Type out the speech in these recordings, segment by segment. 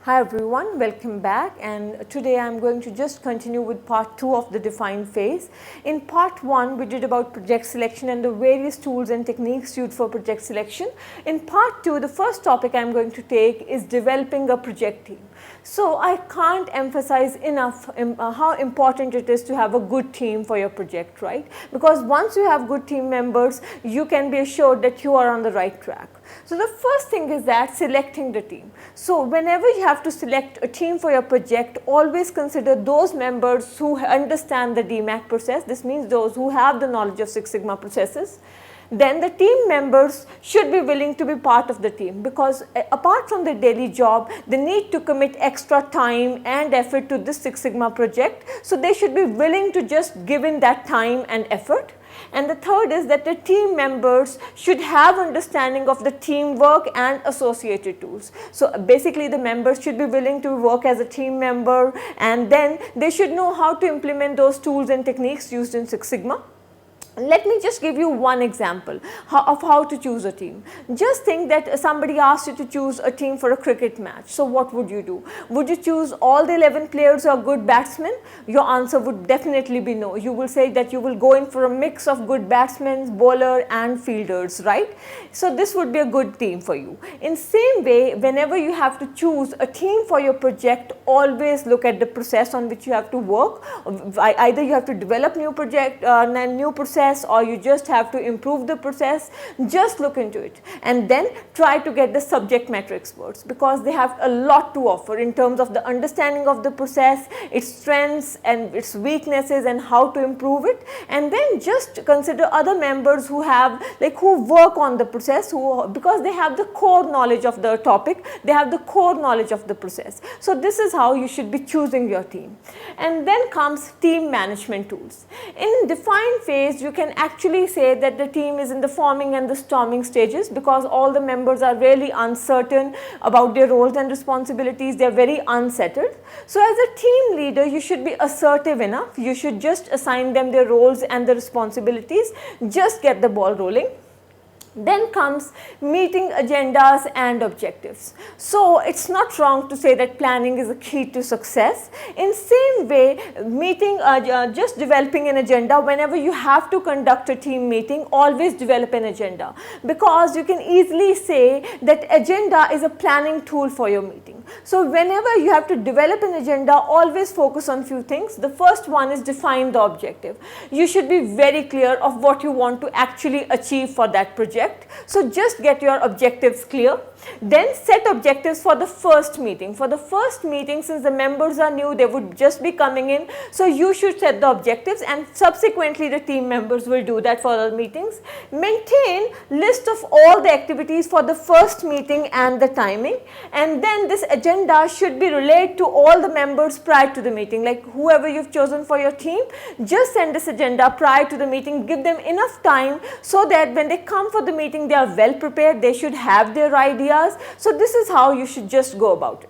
Hi everyone, welcome back, and today I am going to just continue with part 2 of the define phase. In part 1 we did about project selection and the various tools and techniques used for project selection. In part 2 the first topic I am going to take is developing a project team. So I can't emphasize enough how important it is to have a good team for your project, right? Because once you have good team members, you can be assured that you are on the right track. So the first thing is that selecting the team. So whenever you have to select a team for your project, always consider those members who understand the DMAC process. This means those who have the knowledge of Six Sigma processes. Then the team members should be willing to be part of the team, because apart from their daily job, they need to commit extra time and effort to this Six Sigma project. So they should be willing to just give in that time and effort. And the third is that the team members should have understanding of the teamwork and associated tools. So basically the members should be willing to work as a team member, and then they should know how to implement those tools and techniques used in Six Sigma. Let me just give you one example of how to choose a team. Just think that somebody asked you to choose a team for a cricket match. So what would you do? Would you choose all the 11 players are good batsmen? Your answer would definitely be no. You will say that you will go in for a mix of good batsmen, bowler and fielders, right? So this would be a good team for you. In same way, whenever you have to choose a team for your project, always look at the process on which you have to work. Either you have to develop new process, or you just have to improve the process. Just look into it and then try to get the subject matter experts, because they have a lot to offer in terms of the understanding of the process, its strengths and its weaknesses, and how to improve it. And then just consider other members who have who work on the process, because they have the core knowledge of the topic, they have the core knowledge of the process. So this is how you should be choosing your team. And then comes team management tools. In define phase, you can actually say that the team is in the forming and the storming stages, because all the members are really uncertain about their roles and responsibilities. They are very unsettled. So as a team leader, you should be assertive enough. You should just assign them their roles and the responsibilities. Just get the ball rolling. Then comes meeting agendas and objectives. So it's not wrong to say that planning is a key to success. In same way, just developing an agenda. Whenever you have to conduct a team meeting, always develop an agenda, because you can easily say that agenda is a planning tool for your meeting. So whenever you have to develop an agenda, always focus on few things. The first one is define the objective. You should be very clear of what you want to actually achieve for that project. So just get your objectives clear. Then set objectives for the first meeting. For the first meeting, since the members are new, they would just be coming in. So you should set the objectives, and subsequently the team members will do that for the meetings. Maintain list of all the activities for the first meeting and the timing. And then this agenda should be relayed to all the members prior to the meeting. Like whoever you've chosen for your team, just send this agenda prior to the meeting. Give them enough time so that when they come for the meeting, they are well prepared. They should have their ideas. So this is how you should just go about it.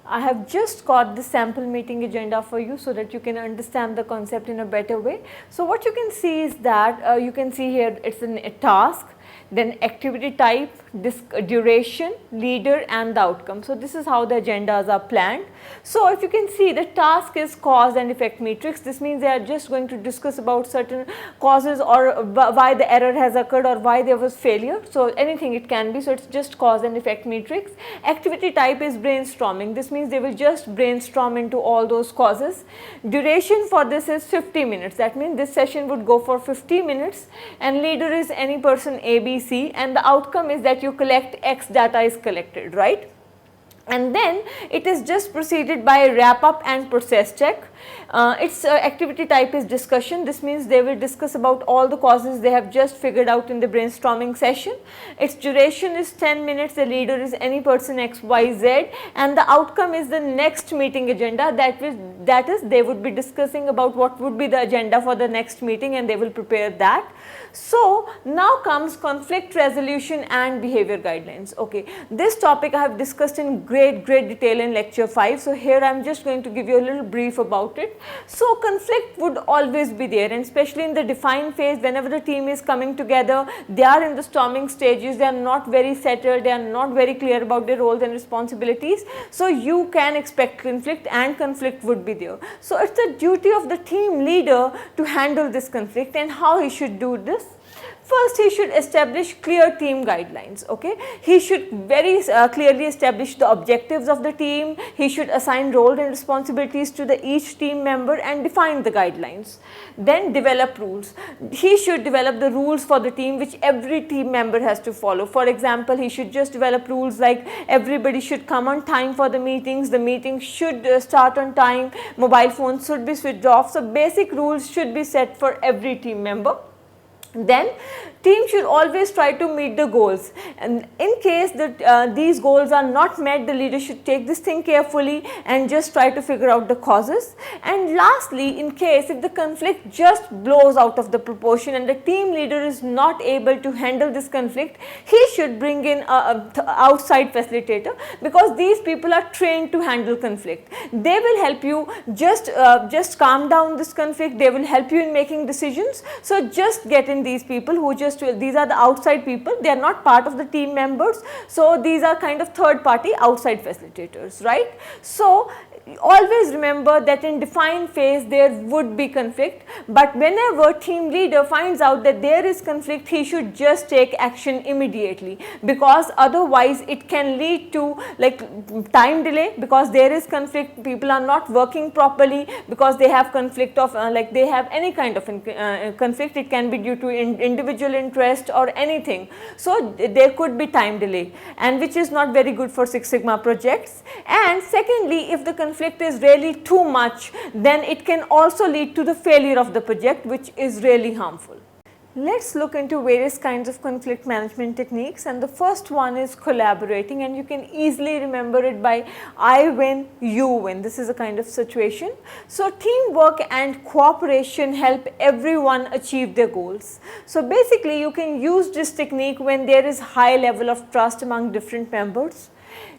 I have just got the sample meeting agenda for you so that you can understand the concept in a better way. So what you can see is that you can see here it's a task, then activity type, duration, leader and the outcome. So this is how the agendas are planned. So if you can see, the task is cause and effect matrix. This means they are just going to discuss about certain causes, or why the error has occurred, or why there was failure. So anything it can be. So it's just cause and effect matrix. Activity type is brainstorming. This means they will just brainstorm into all those causes. Duration for this is 50 minutes. That means this session would go for 50 minutes. And leader is any person A, B, C, and the outcome is that you collect X data is collected, right? And then it is just preceded by wrap up and process check. Its activity type is discussion. This means they will discuss about all the causes they have just figured out in the brainstorming session. Its duration is 10 minutes. The leader is any person X, Y, Z, and the outcome is the next meeting agenda. That is they would be discussing about what would be the agenda for the next meeting, and they will prepare that. So now comes conflict resolution and behavior guidelines. Okay, this topic I have discussed in great detail in lecture 5. So here I am just going to give you a little brief about it. So conflict would always be there, and especially in the define phase, whenever the team is coming together, they are in the storming stages, they are not very settled, they are not very clear about their roles and responsibilities. So you can expect conflict, and conflict would be there. So it's the duty of the team leader to handle this conflict, and how he should do this. First, he should establish clear team guidelines. Okay, he should very clearly establish the objectives of the team. He should assign roles and responsibilities to each team member and define the guidelines. Then develop rules. He should develop the rules for the team which every team member has to follow. For example, he should just develop rules like everybody should come on time for the meetings should start on time, mobile phones should be switched off. So basic rules should be set for every team member. Then team should always try to meet the goals, and in case that these goals are not met, the leader should take this thing carefully and just try to figure out the causes. And lastly, in case if the conflict just blows out of the proportion and the team leader is not able to handle this conflict, he should bring in a outside facilitator, because these people are trained to handle conflict. They will help you just calm down this conflict, they will help you in making decisions. So just get in these people who these are the outside people, they are not part of the team members. So these are kind of third party outside facilitators, right? So always remember that in define phase there would be conflict, but whenever team leader finds out that there is conflict, he should just take action immediately, because otherwise it can lead to like time delay, because there is conflict, people are not working properly because they have conflict of like they have any kind of conflict. It can be due to individual interest or anything. So there could be time delay, and which is not very good for Six Sigma projects. And secondly, if the conflict is really too much, then it can also lead to the failure of the project, which is really harmful. Let's look into various kinds of conflict management techniques, and the first one is collaborating, and you can easily remember it by I win, you win. This is a kind of situation. So teamwork and cooperation help everyone achieve their goals. So basically you can use this technique when there is high level of trust among different members,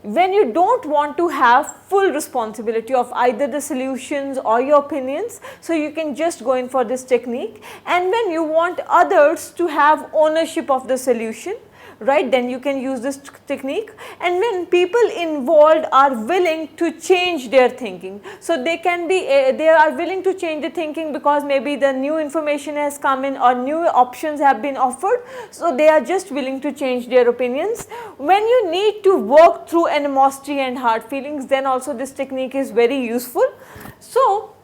when you don't want to have full responsibility of either the solutions or your opinions, so you can just go in for this technique. And when you want others to have ownership of the solution, right, then you can use this technique. And when people involved are willing to change their thinking, so they can be they are willing to change the thinking because maybe the new information has come in or new options have been offered, so they are just willing to change their opinions. When you need to work through animosity and hard feelings, then also this technique is very useful. So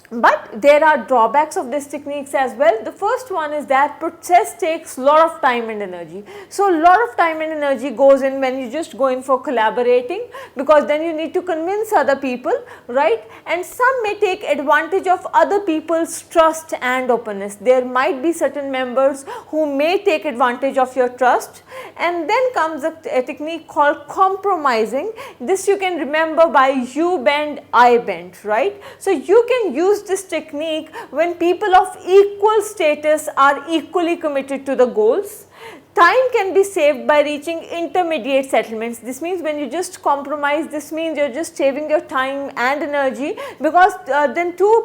but there are drawbacks of these techniques as well. The first one is that process takes lot of time and energy. So lot of time and energy goes in when you just go in for collaborating, because then you need to convince other people, right? And some may take advantage of other people's trust and openness. There might be certain members who may take advantage of your trust. And then comes a technique called compromising. This you can remember by you bend, I bend, right? So you can use this technique when people of equal status are equally committed to the goals. Time can be saved by reaching intermediate settlements. This means when you just compromise, this means you are just saving your time and energy, because then two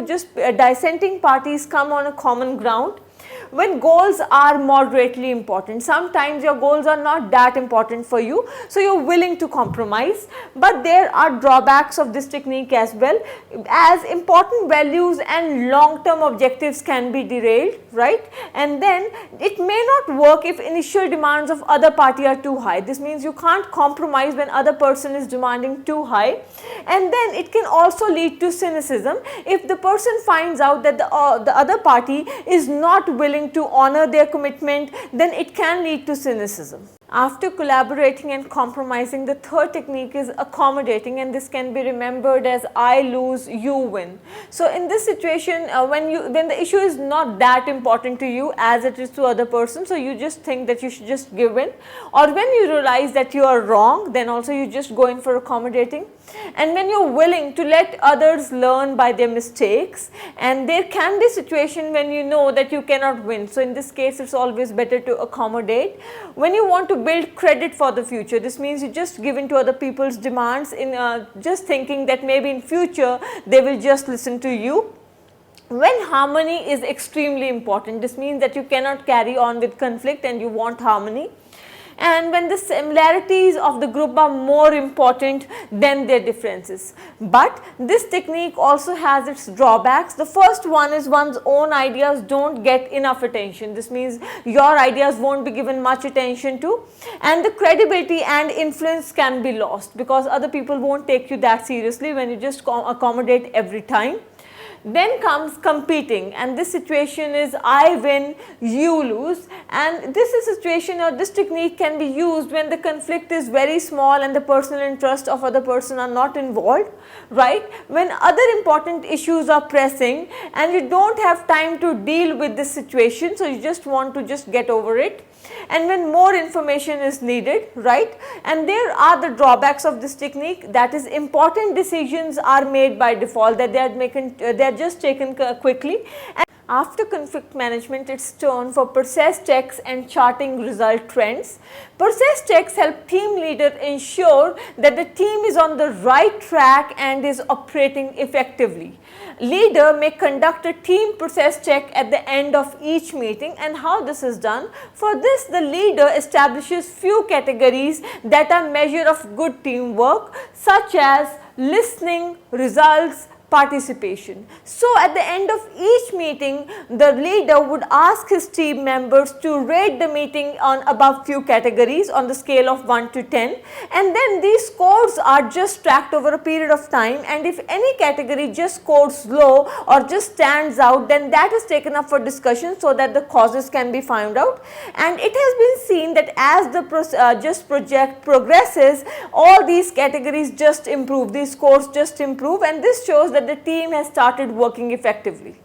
dissenting parties come on a common ground. When goals are moderately important, sometimes your goals are not that important for you, so you are willing to compromise. But there are drawbacks of this technique as well, as important values and long term objectives can be derailed, right? And then it may not work if initial demands of other party are too high. This means you can't compromise when other person is demanding too high. And then it can also lead to cynicism. If the person finds out that the other party is not willing to honor their commitment, then it can lead to cynicism. After collaborating and compromising, the third technique is accommodating, and this can be remembered as I lose, you win. So in this situation, when the issue is not that important to you as it is to other person, so you just think that you should just give in, or when you realize that you are wrong, then also you just go in for accommodating. And when you're willing to let others learn by their mistakes, and there can be situation when you know that you cannot win, so in this case it's always better to accommodate. When you want to build credit for the future, this means you just give in to other people's demands in just thinking that maybe in future they will just listen to you. When harmony is extremely important, this means that you cannot carry on with conflict and you want harmony. And when the similarities of the group are more important than their differences. But this technique also has its drawbacks. The first one is one's own ideas don't get enough attention. This means your ideas won't be given much attention to, and the credibility and influence can be lost because other people won't take you that seriously when you just accommodate every time. Then comes competing, and this situation is I win, you lose, and this is a situation, or this technique can be used when the conflict is very small and the personal interest of other person are not involved, right? When other important issues are pressing and you don't have time to deal with this situation, so you just want to just get over it. And when more information is needed, right? And there are the drawbacks of this technique, that is important decisions are made by default, that they are just taken quickly. And after conflict management, it's turn for process checks and charting result trends. Process checks help team leader ensure that the team is on the right track and is operating effectively. Leader may conduct a team process check at the end of each meeting, and how this is done? For this, the leader establishes few categories that are measure of good teamwork, such as listening, results, participation. So at the end of each meeting, the leader would ask his team members to rate the meeting on above few categories on the scale of 1 to 10, and then these scores are just tracked over a period of time, and if any category just scores low or just stands out, then that is taken up for discussion so that the causes can be found out. And it has been seen that as the project progresses, all these categories just improve, these scores just improve, and this shows that the team has started working effectively.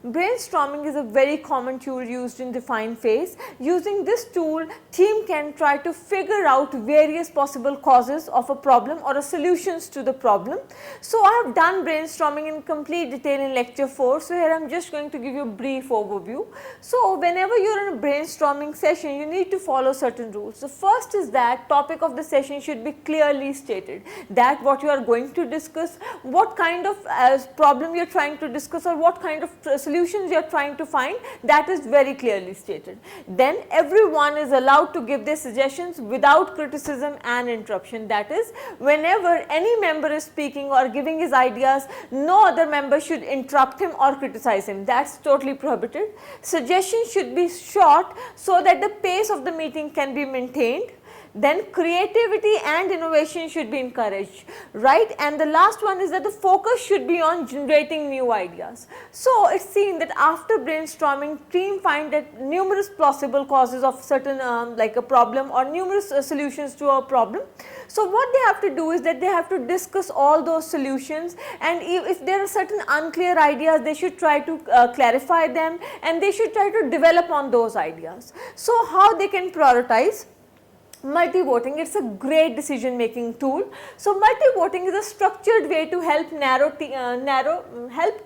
Brainstorming is a very common tool used in define phase. Using this tool, team can try to figure out various possible causes of a problem or a solutions to the problem. So I have done brainstorming in complete detail in lecture 4. So here I am just going to give you a brief overview. So whenever you are in a brainstorming session, you need to follow certain rules. The first is that topic of the session should be clearly stated, that what you are going to discuss, what kind of problem you are trying to discuss, or what kind of solutions you are trying to find, that is very clearly stated. Then everyone is allowed to give their suggestions without criticism and interruption. That is, whenever any member is speaking or giving his ideas, no other member should interrupt him or criticize him. That's totally prohibited. Suggestions should be short so that the pace of the meeting can be maintained. Then creativity and innovation should be encouraged, right? And the last one is that the focus should be on generating new ideas. So it's seen that after brainstorming, team find that numerous possible causes of certain like a problem or numerous solutions to a problem. So what they have to do is that they have to discuss all those solutions, and if there are certain unclear ideas, they should try to clarify them, and they should try to develop on those ideas. So how they can prioritize? Multi-voting, it's a great decision making tool. So multi-voting is a structured way to help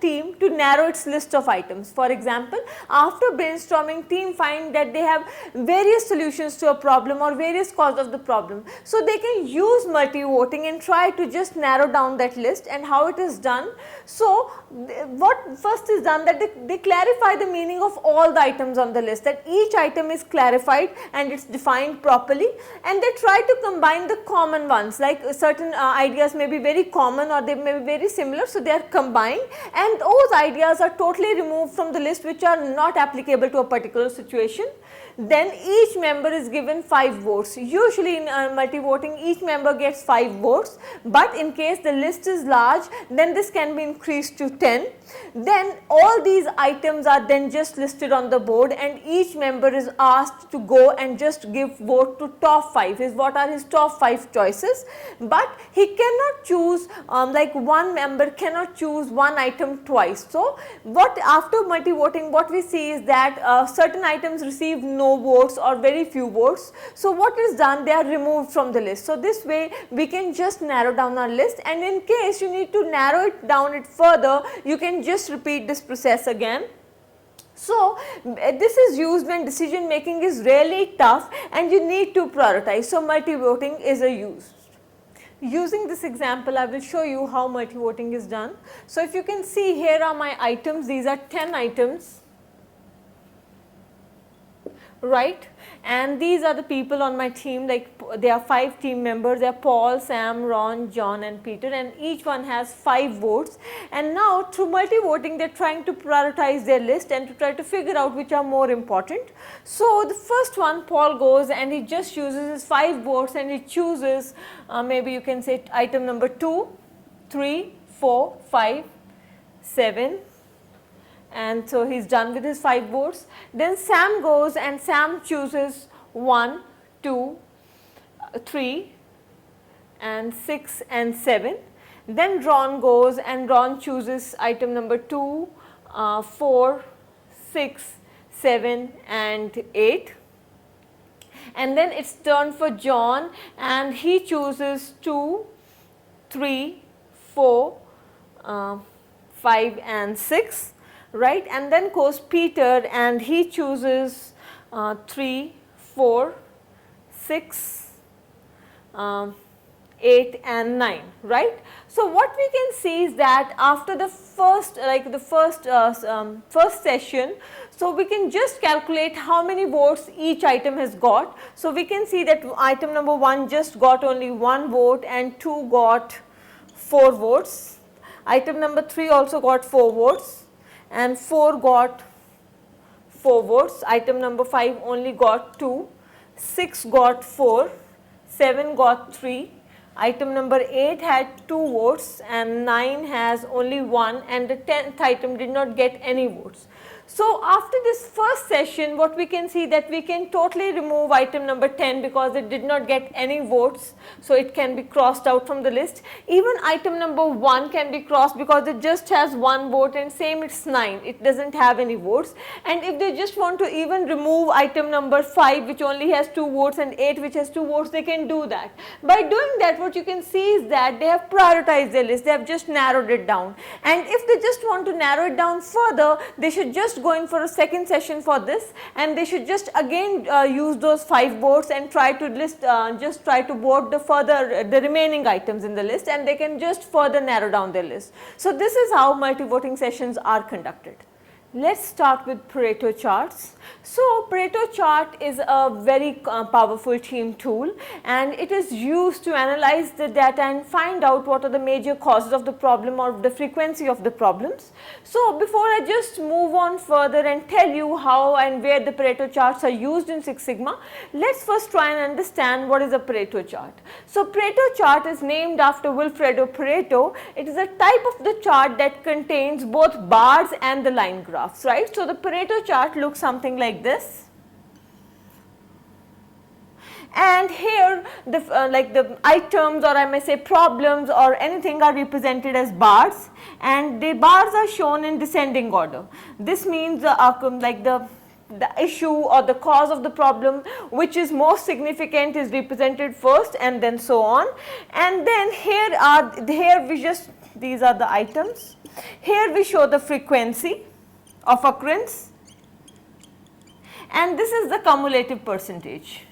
team to narrow its list of items. For example, after brainstorming, team find that they have various solutions to a problem or various causes of the problem. So they can use multi-voting and try to just narrow down that list. And how it is done? So what first is done, that they clarify the meaning of all the items on the list, that each item is clarified and it's defined properly. And they try to combine the common ones, like certain ideas may be very common or they may be very similar, so they are combined, and those ideas are totally removed from the list which are not applicable to a particular situation. Then each member is given 5 votes. Usually in multi-voting, each member gets 5 votes, but in case the list is large, then this can be increased to 10. Then all these items are then just listed on the board, and each member is asked to go and just give vote to top top 5, what are his top 5 choices, but he cannot choose like one member cannot choose one item twice. So what after multi-voting what we see is that certain items receive no votes or very few votes. So what is done, they are removed from the list. So this way we can just narrow down our list, and in case you need to narrow it down further, you can just repeat this process again. So this is used when decision making is really tough and you need to prioritize. So multi-voting is a use. Using this example, I will show you how multi-voting is done. So if you can see, here are my items, these are 10 items, right, and these are the people on my team, like there are 5 team members, they are Paul, Sam, Ron, John and Peter, and each one has 5 votes. And now through multi-voting they are trying to prioritize their list and to try to figure out which are more important. So the first one, Paul goes and he just uses his 5 votes and he chooses maybe you can say item number 2, 3, 4, 5, 7, and so he is done with his 5 votes. Then Sam goes and Sam chooses 1, 2, 3 and 6 and 7. Then Ron goes and Ron chooses item number 2, 4, 6, 7 and 8. And then it is turn for John and he chooses 2, 3, 4, 5 and 6. Right, and then goes Peter and he chooses 3, 4, 6, 8 and 9, right. So what we can see is that after the first first session, so we can just calculate how many votes each item has got. So we can see that item number 1 just got only 1 vote and 2 got 4 votes. Item number 3 also got 4 votes. And 4 got 4 votes, item number 5 only got 2, 6 got 4, 7 got 3, item number 8 had 2 votes and 9 has only 1, and the 10th item did not get any votes. So after this first session, what we can see that we can totally remove item number 10 because it did not get any votes, so it can be crossed out from the list. Even item number 1 can be crossed because it just has 1 vote, and same it's 9, it doesn't have any votes. And if they just want to even remove item number 5 which only has 2 votes and 8 which has 2 votes, they can do that. By doing that, what you can see is that they have prioritized their list, they have just narrowed it down. And if they just want to narrow it down further, they should just go in for a second session for this, and they should just again use those 5 votes and try to list just try to vote the remaining items in the list, and they can just further narrow down their list. So this is how multi-voting sessions are conducted. Let's start with Pareto charts. So Pareto chart is a very powerful team tool, and it is used to analyze the data and find out what are the major causes of the problem or the frequency of the problems. So before I just move on further and tell you how and where the Pareto charts are used in Six Sigma, let's first try and understand what is a Pareto chart. So Pareto chart is named after Wilfredo Pareto. It is a type of the chart that contains both bars and the line graphs, right. So the Pareto chart looks something like this, and here the like the items, or I may say problems or anything, are represented as bars, and the bars are shown in descending order. This means like the issue or the cause of the problem which is most significant is represented first, and then so on. And then these are the items. Here we show the frequency of occurrence, and this is the cumulative percentage.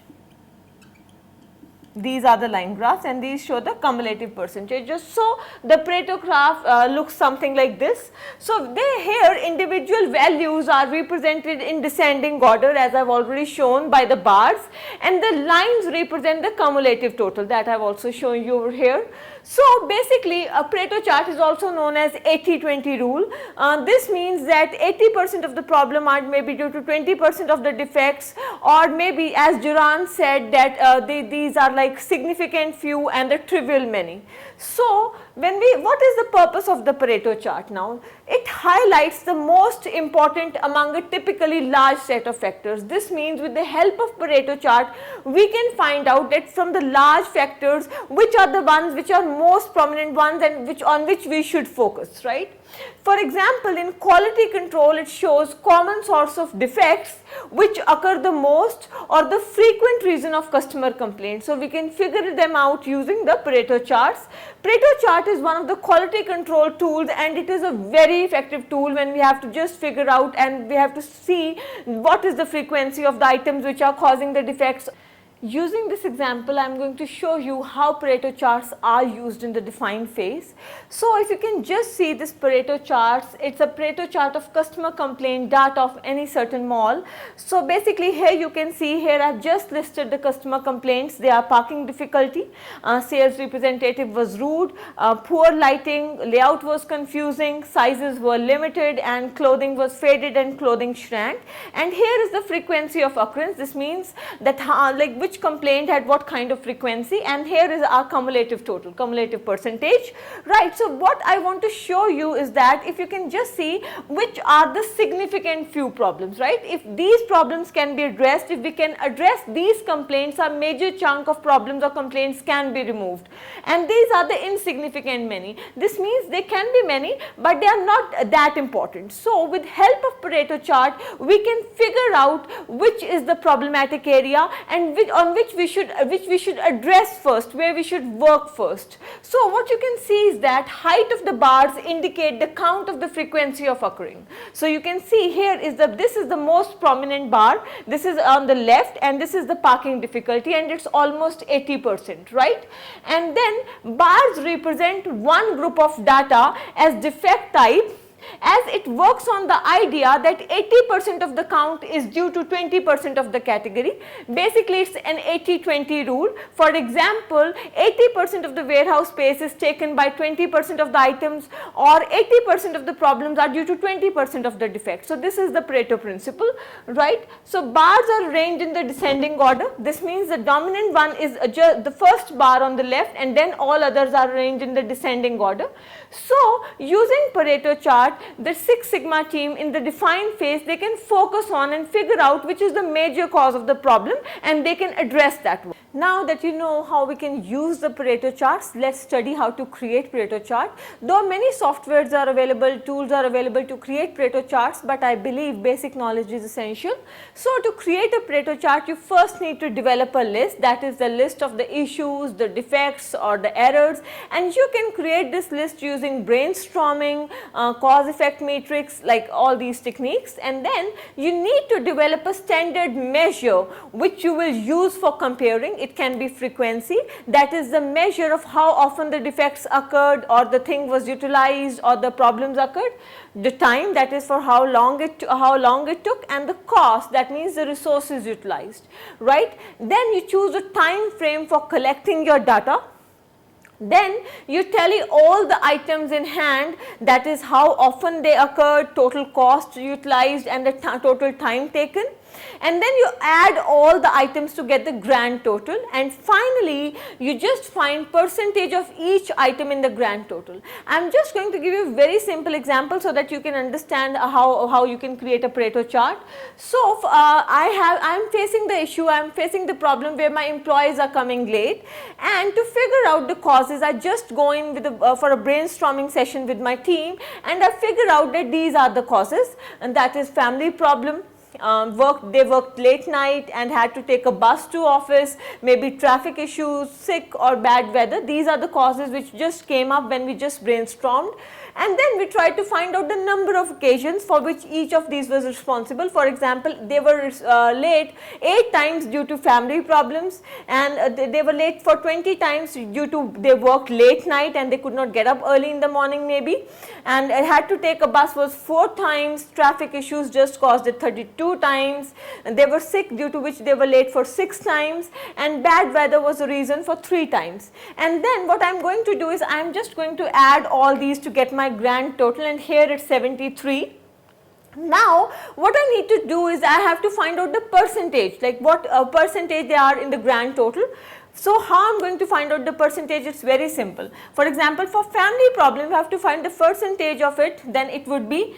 These are the line graphs, and these show the cumulative percentages. So the Pareto graph looks something like this. So here individual values are represented in descending order, as I have already shown by the bars, and the lines represent the cumulative total that I have also shown you over here. So basically a Pareto chart is also known as 80-20 rule. This means that 80% of the problem are maybe due to 20% of the defects, or maybe as Duran said that these are like significant few and the trivial many. So What is the purpose of the Pareto chart now? It highlights the most important among a typically large set of factors. This means with the help of Pareto chart, we can find out that from the large factors, which are the ones which are most prominent ones and on which we should focus, right? For example, in quality control, it shows common source of defects which occur the most or the frequent reason of customer complaints. So we can figure them out using the Pareto charts. Pareto chart is one of the quality control tools, and it is a very effective tool when we have to just figure out and we have to see what is the frequency of the items which are causing the defects. Using this example, I am going to show you how Pareto charts are used in the define phase. So if you can just see this Pareto charts, it's a Pareto chart of customer complaint data of any certain mall. So basically here you can see, here I have just listed the customer complaints. They are parking difficulty, sales representative was rude, poor lighting, layout was confusing, sizes were limited, and clothing was faded and clothing shrank. And here is the frequency of occurrence. This means that which complaint had what kind of frequency, and here is our cumulative total, cumulative percentage, right. So what I want to show you is that if you can just see which are the significant few problems, right. If these problems can be addressed, if we can address these complaints, a major chunk of problems or complaints can be removed, and these are the insignificant many. This means they can be many, but they are not that important. So with help of Pareto chart, we can figure out which is the problematic area and which we should address first, where we should work first. So what you can see is that height of the bars indicate the count of the frequency of occurring. So you can see here is this is the most prominent bar, this is on the left, and this is the parking difficulty, and it's almost 80%, right. And then bars represent one group of data as defect type, as it works on the idea that 80% of the count is due to 20% of the category. Basically, it's an 80-20 rule. For example, 80% of the warehouse space is taken by 20% of the items, or 80% of the problems are due to 20% of the defects. So this is the Pareto principle, right. So bars are arranged in the descending order. This means the dominant one is the first bar on the left, and then all others are arranged in the descending order. So using Pareto chart, the Six Sigma team in the define phase, they can focus on and figure out which is the major cause of the problem, and they can address that one. Now that you know how we can use the Pareto charts, let's study how to create Pareto chart. Though many softwares are available, tools are available to create Pareto charts, but I believe basic knowledge is essential. So to create a Pareto chart, you first need to develop a list, that is the list of the issues, the defects or the errors, and you can create this list using brainstorming, cause-effect matrix, like all these techniques. And then you need to develop a standard measure which you will use for comparing. It can be frequency, that is the measure of how often the defects occurred or the thing was utilized or the problems occurred. The time, that is for how long it took, and the cost, that means the resources utilized, right. Then you choose a time frame for collecting your data. Then you tally all the items in hand, that is how often they occurred, total cost utilized, and the total time taken. And then you add all the items to get the grand total, and finally you just find percentage of each item in the grand total. I am just going to give you a very simple example so that you can understand how you can create a Pareto chart. So I am facing the issue, I am facing the problem where my employees are coming late, and to figure out the causes, I just go in with for a brainstorming session with my team, and I figure out that these are the causes, and that is family problem. They worked late night and had to take a bus to office, maybe traffic issues, sick or bad weather. These are the causes which just came up when we just brainstormed. And then we tried to find out the number of occasions for which each of these was responsible. For example, they were late 8 times due to family problems, and they were late for 20 times due to they worked late night and they could not get up early in the morning maybe, and had to take a bus was 4 times, traffic issues just caused it 32 times, and they were sick due to which they were late for 6 times, and bad weather was the reason for 3 times. And then what I am going to do is I am just going to add all these to get my grand total, and here it's 73. Now what I need to do is I have to find out the percentage, like what percentage they are in the grand total. So how I am going to find out the percentage? It's very simple. For example, for family problem, you have to find the percentage of it, then it would be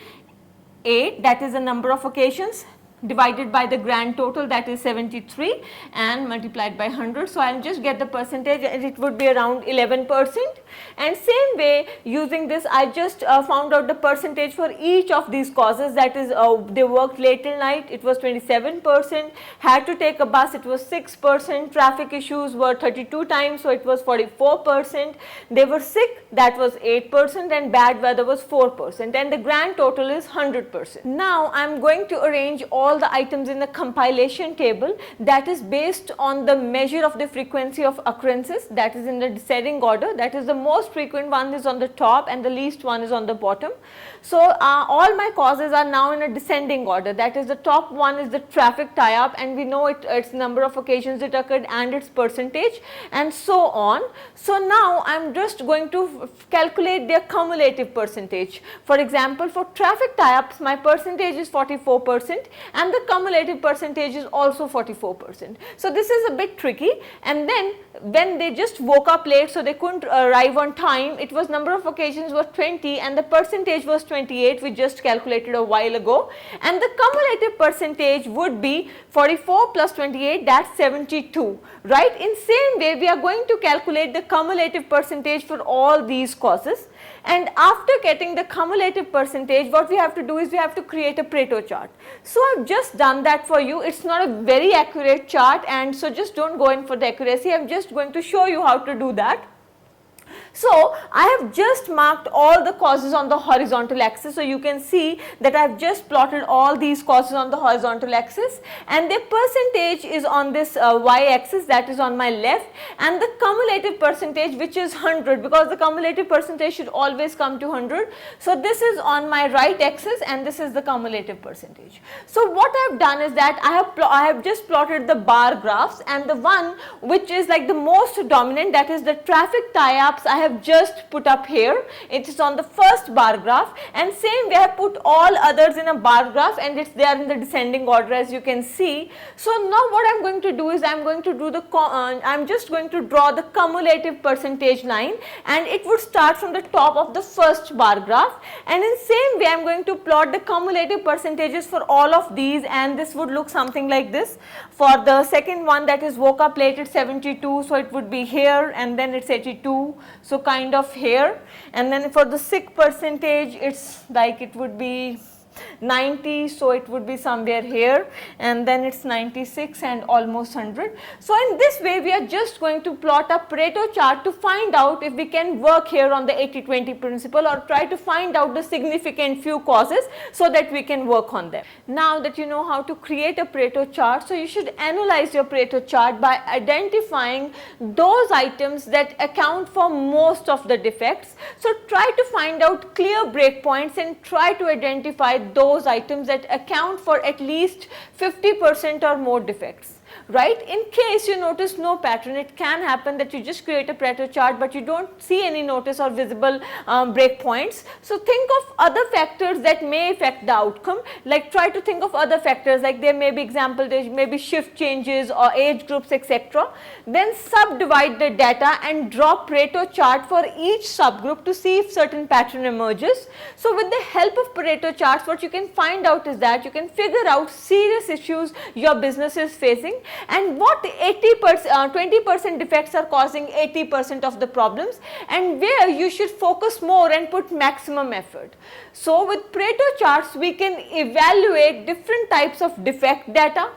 8, that is the number of occasions, divided by the grand total, that is 73, and multiplied by 100. So I will just get the percentage, and it would be around 11%. And same way, using this, I just found out the percentage for each of these causes, that is they worked late till night, it was 27%, had to take a bus, it was 6%, traffic issues were 32 times, so it was 44%, they were sick, that was 8%, and bad weather was 4%, and the grand total is 100%. Now I am going to arrange all the items in the compilation table, that is based on the measure of the frequency of occurrences, that is in the descending order, that is the most frequent one is on the top and the least one is on the bottom. So all my causes are now in a descending order, that is the top one is the traffic tie-up, and we know its number of occasions it occurred and its percentage, and so on. So now I am just going to calculate their cumulative percentage. For example, for traffic tie-ups, my percentage is 44%, and the cumulative percentage is also 44%. So this is a bit tricky, and then when they just woke up late, so they couldn't arrive on time, it was number of occasions was 20 and the percentage was 28, we just calculated a while ago, and the cumulative percentage would be 44 plus 28, that's 72, right? In same way, we are going to calculate the cumulative percentage for all these causes. And after getting the cumulative percentage, what we have to do is we have to create a Pareto chart. So I have just done that for you. It's not a very accurate chart, and so just don't go in for the accuracy. I am just going to show you how to do that. So I have just marked all the causes on the horizontal axis. So you can see that I have just plotted all these causes on the horizontal axis, and the percentage is on this y axis, that is on my left, and the cumulative percentage, which is 100, because the cumulative percentage should always come to 100. So this is on my right axis, and this is the cumulative percentage. So what I have done is that I have just plotted the bar graphs, and the one which is like the most dominant, that is the traffic tie-ups, I have just put up here. It is on the first bar graph, and same way I have put all others in a bar graph, and it's there in the descending order, as you can see. So now what I am going to do is I am going to do the I am just going to draw the cumulative percentage line, and it would start from the top of the first bar graph, and in same way I am going to plot the cumulative percentages for all of these, and this would look something like this. For the second one, that is woke up late, it's 72, so it would be here, and then it's 82, so kind of here, and then for the sick percentage, it's like it would be 90, so it would be somewhere here, and then it's 96 and almost 100. So in this way, we are just going to plot a Pareto chart to find out if we can work here on the 80-20 principle, or try to find out the significant few causes so that we can work on them. Now that you know how to create a Pareto chart, so you should analyze your Pareto chart by identifying those items that account for most of the defects. So try to find out clear breakpoints and try to identify those items that account for at least 50% or more defects. Right? In case you notice no pattern, it can happen that you just create a Pareto chart but you don't see any notice or visible breakpoints. So think of other factors that may affect the outcome, like try to think of other factors, like there may be there may be shift changes or age groups, etc. Then subdivide the data and draw Pareto chart for each subgroup to see if certain pattern emerges. So with the help of Pareto charts, what you can find out is that you can figure out serious issues your business is facing, and what 20% defects are causing 80% of the problems, and where you should focus more and put maximum effort. So with Pareto charts, we can evaluate different types of defect data,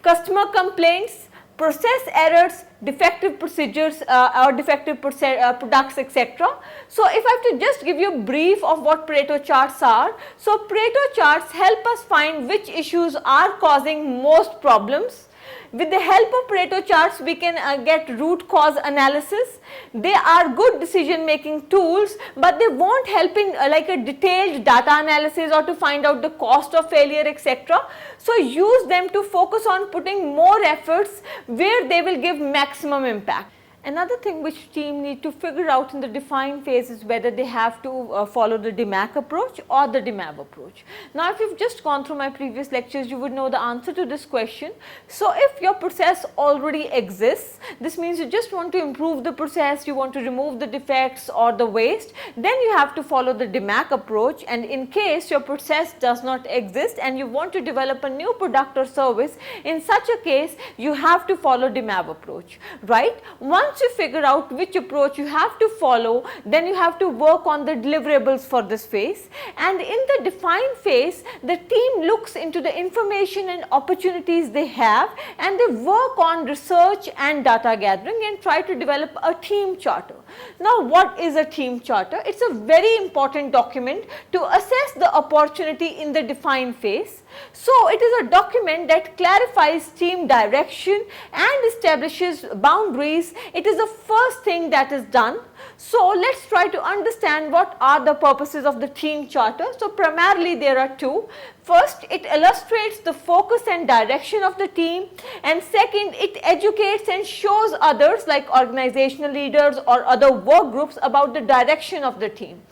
customer complaints, process errors, defective procedures or defective products, etc. So if I have to just give you a brief of what Pareto charts are, so Pareto charts help us find which issues are causing most problems. With the help of Pareto charts, we can get root cause analysis. They are good decision making tools, but they won't help in like a detailed data analysis or to find out the cost of failure, etc. So use them to focus on putting more efforts where they will give maximum impact. Another thing which team need to figure out in the define phase is whether they have to follow the DMAC approach or the DMAV approach. Now, if you've just gone through my previous lectures, you would know the answer to this question. So, if your process already exists, this means you just want to improve the process, you want to remove the defects or the waste, then you have to follow the DMAC approach. And in case your process does not exist and you want to develop a new product or service, in such a case you have to follow DMAV approach, right? Once you figure out which approach you have to follow, then you have to work on the deliverables for this phase. And in the define phase, the team looks into the information and opportunities they have, and they work on research and data gathering and try to develop a team charter. Now, what is a team charter? It's a very important document to assess the opportunity in the define phase. So, it is a document that clarifies team direction and establishes boundaries. It is the first thing that is done. So, let us try to understand what are the purposes of the team charter. So, primarily there are two. First, it illustrates the focus and direction of the team, and second, it educates and shows others like organizational leaders or other work groups about the direction of the team.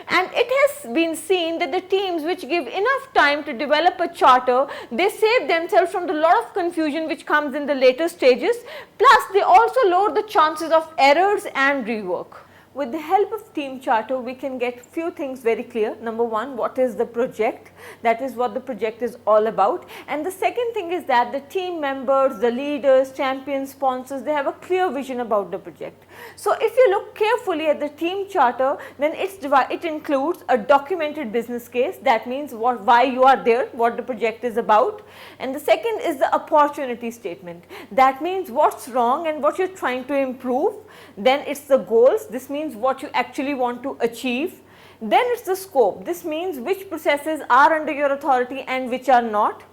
And it has been seen that the teams which give enough time to develop a charter, they save themselves from the lot of confusion which comes in the later stages, plus they also lower the chances of errors and rework. With the help of team charter, we can get few things very clear. Number one, what is the project? That is what the project is all about. And the second thing is that the team members, the leaders, champions, sponsors, they have a clear vision about the project. So, if you look carefully at the team charter, then it includes a documented business case. That means why you are there, what the project is about. And the second is the opportunity statement. That means what's wrong and what you're trying to improve. Then it's the goals. This means what you actually want to achieve. Then it's the scope. This means which processes are under your authority and which are not.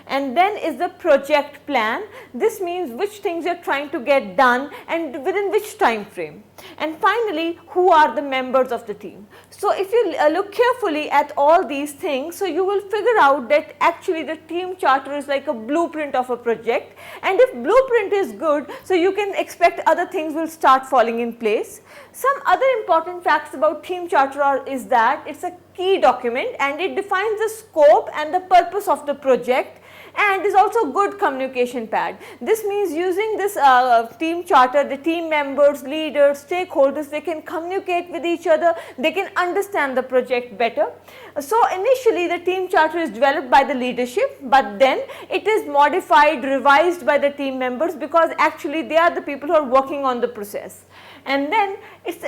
And then is the project plan. This means which things you are trying to get done and within which time frame. And finally, who are the members of the team. So, if you look carefully at all these things, so you will figure out that actually the team charter is like a blueprint of a project, and if blueprint is good, so you can expect other things will start falling in place. Some other important facts about team charter is that it's a key document and it defines the scope and the purpose of the project, and is also a good communication pad. This means using this team charter, the team members, leaders, stakeholders, they can communicate with each other, they can understand the project better. So, initially the team charter is developed by the leadership, but then it is modified, revised by the team members, because actually they are the people who are working on the process. And then it's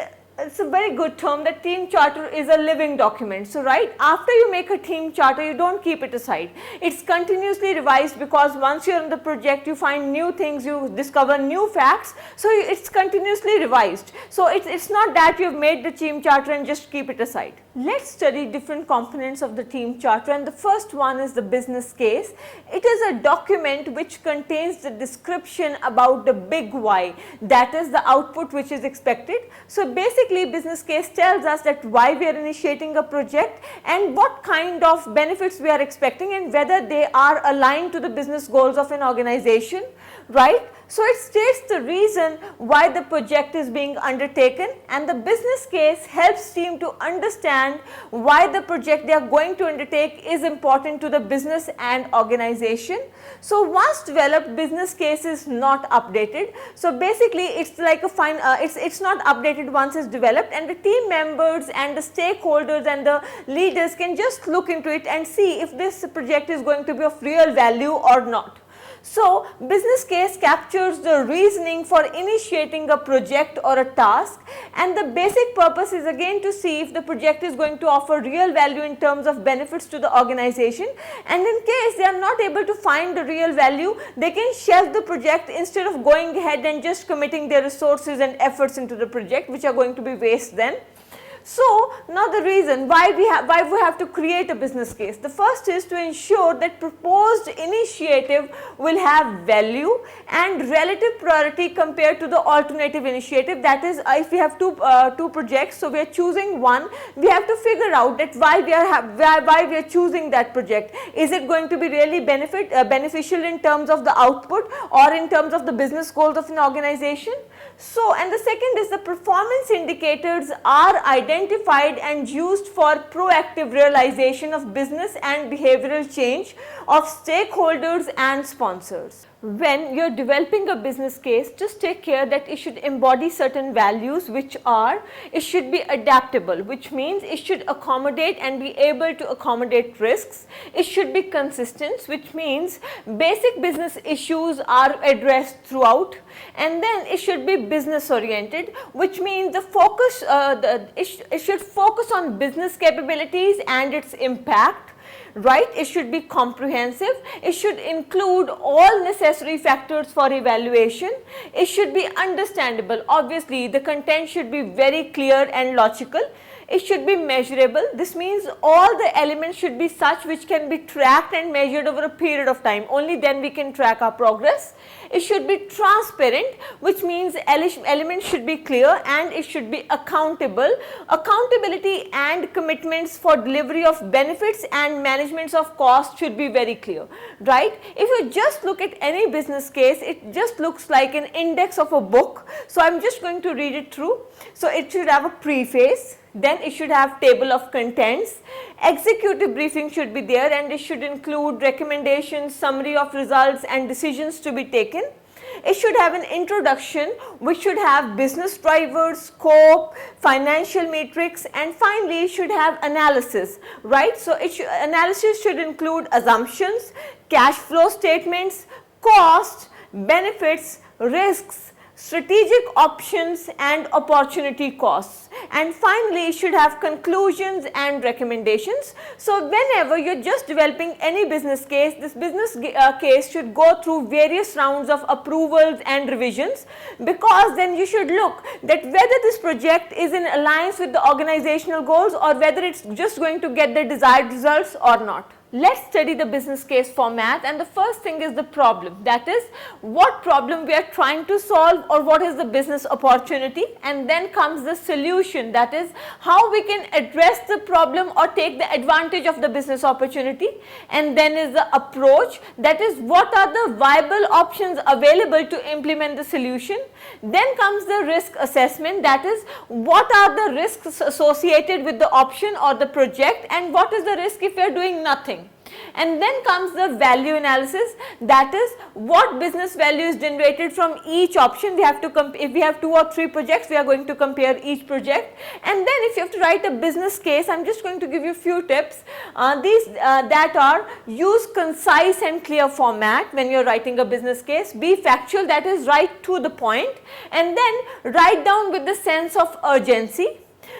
a very good term that team charter is a living document. So, right after you make a team charter, you don't keep it aside. It's continuously revised, because once you're in the project, you find new things, you discover new facts. So, it's continuously revised. So, it's not that you've made the team charter and just keep it aside. Let's study different components of the team charter, and the first one is the business case. It is a document which contains the description about the big why, that is the output which is expected. So, basically business case tells us that why we are initiating a project and what kind of benefits we are expecting and whether they are aligned to the business goals of an organization, right. So, it states the reason why the project is being undertaken, and the business case helps team to understand why the project they are going to undertake is important to the business and organization. So, once developed, business case is not updated. So, basically it's like a it's not updated once it's developed, and the team members and the stakeholders and the leaders can just look into it and see if this project is going to be of real value or not. So, business case captures the reasoning for initiating a project or a task, and the basic purpose is again to see if the project is going to offer real value in terms of benefits to the organization, and in case they are not able to find the real value, they can shelve the project instead of going ahead and just committing their resources and efforts into the project, which are going to be waste then. So, now the reason why we have to create a business case. The first is to ensure that proposed initiative will have value and relative priority compared to the alternative initiative. That is, if we have two projects, so we are choosing one, we have to figure out that why we are choosing that project. Is it going to be really beneficial in terms of the output or in terms of the business goals of an organization? So, and the second is the performance indicators are identified and used for proactive realization of business and behavioral change of stakeholders and sponsors. When you are developing a business case, just take care that it should embody certain values, which are, it should be adaptable, which means it should accommodate and be able to accommodate risks. It should be consistent, which means basic business issues are addressed throughout, and then it should be business oriented, which means the focus, it should focus on business capabilities and its impact. Right, it should be comprehensive, it should include all necessary factors for evaluation, it should be understandable, obviously the content should be very clear and logical, it should be measurable, this means all the elements should be such which can be tracked and measured over a period of time, only then we can track our progress. It should be transparent, which means elements should be clear, and it should be accountable. Accountability and commitments for delivery of benefits and management of cost should be very clear, right? If you just look at any business case, it just looks like an index of a book. So I am just going to read it through. So it should have a preface, then it should have table of contents, executive briefing should be there, and it should include recommendations, summary of results and decisions to be taken. It should have an introduction which should have business drivers, scope, financial matrix, and finally it should have analysis, right? So analysis should include assumptions, cash flow statements, cost, benefits, risks, strategic options and opportunity costs, and finally it should have conclusions and recommendations. So whenever you are just developing any business case, this business case should go through various rounds of approvals and revisions, because then you should look that whether this project is in alliance with the organizational goals or whether it is just going to get the desired results or not. Let's study the business case format, and the first thing is the problem, that is what problem we are trying to solve or what is the business opportunity, and then comes the solution, that is how we can address the problem or take the advantage of the business opportunity, and then is the approach, that is what are the viable options available to implement the solution. Then comes the risk assessment, that is what are the risks associated with the option or the project, and what is the risk if we are doing nothing. And then comes the value analysis, that is what business value is generated from each option. We have to if we have 2 or 3 projects, we are going to compare each project. And then if you have to write a business case, I am just going to give you a few tips. These that are, use concise and clear format when you are writing a business case, be factual, that is write to the point, and then write down with the sense of urgency.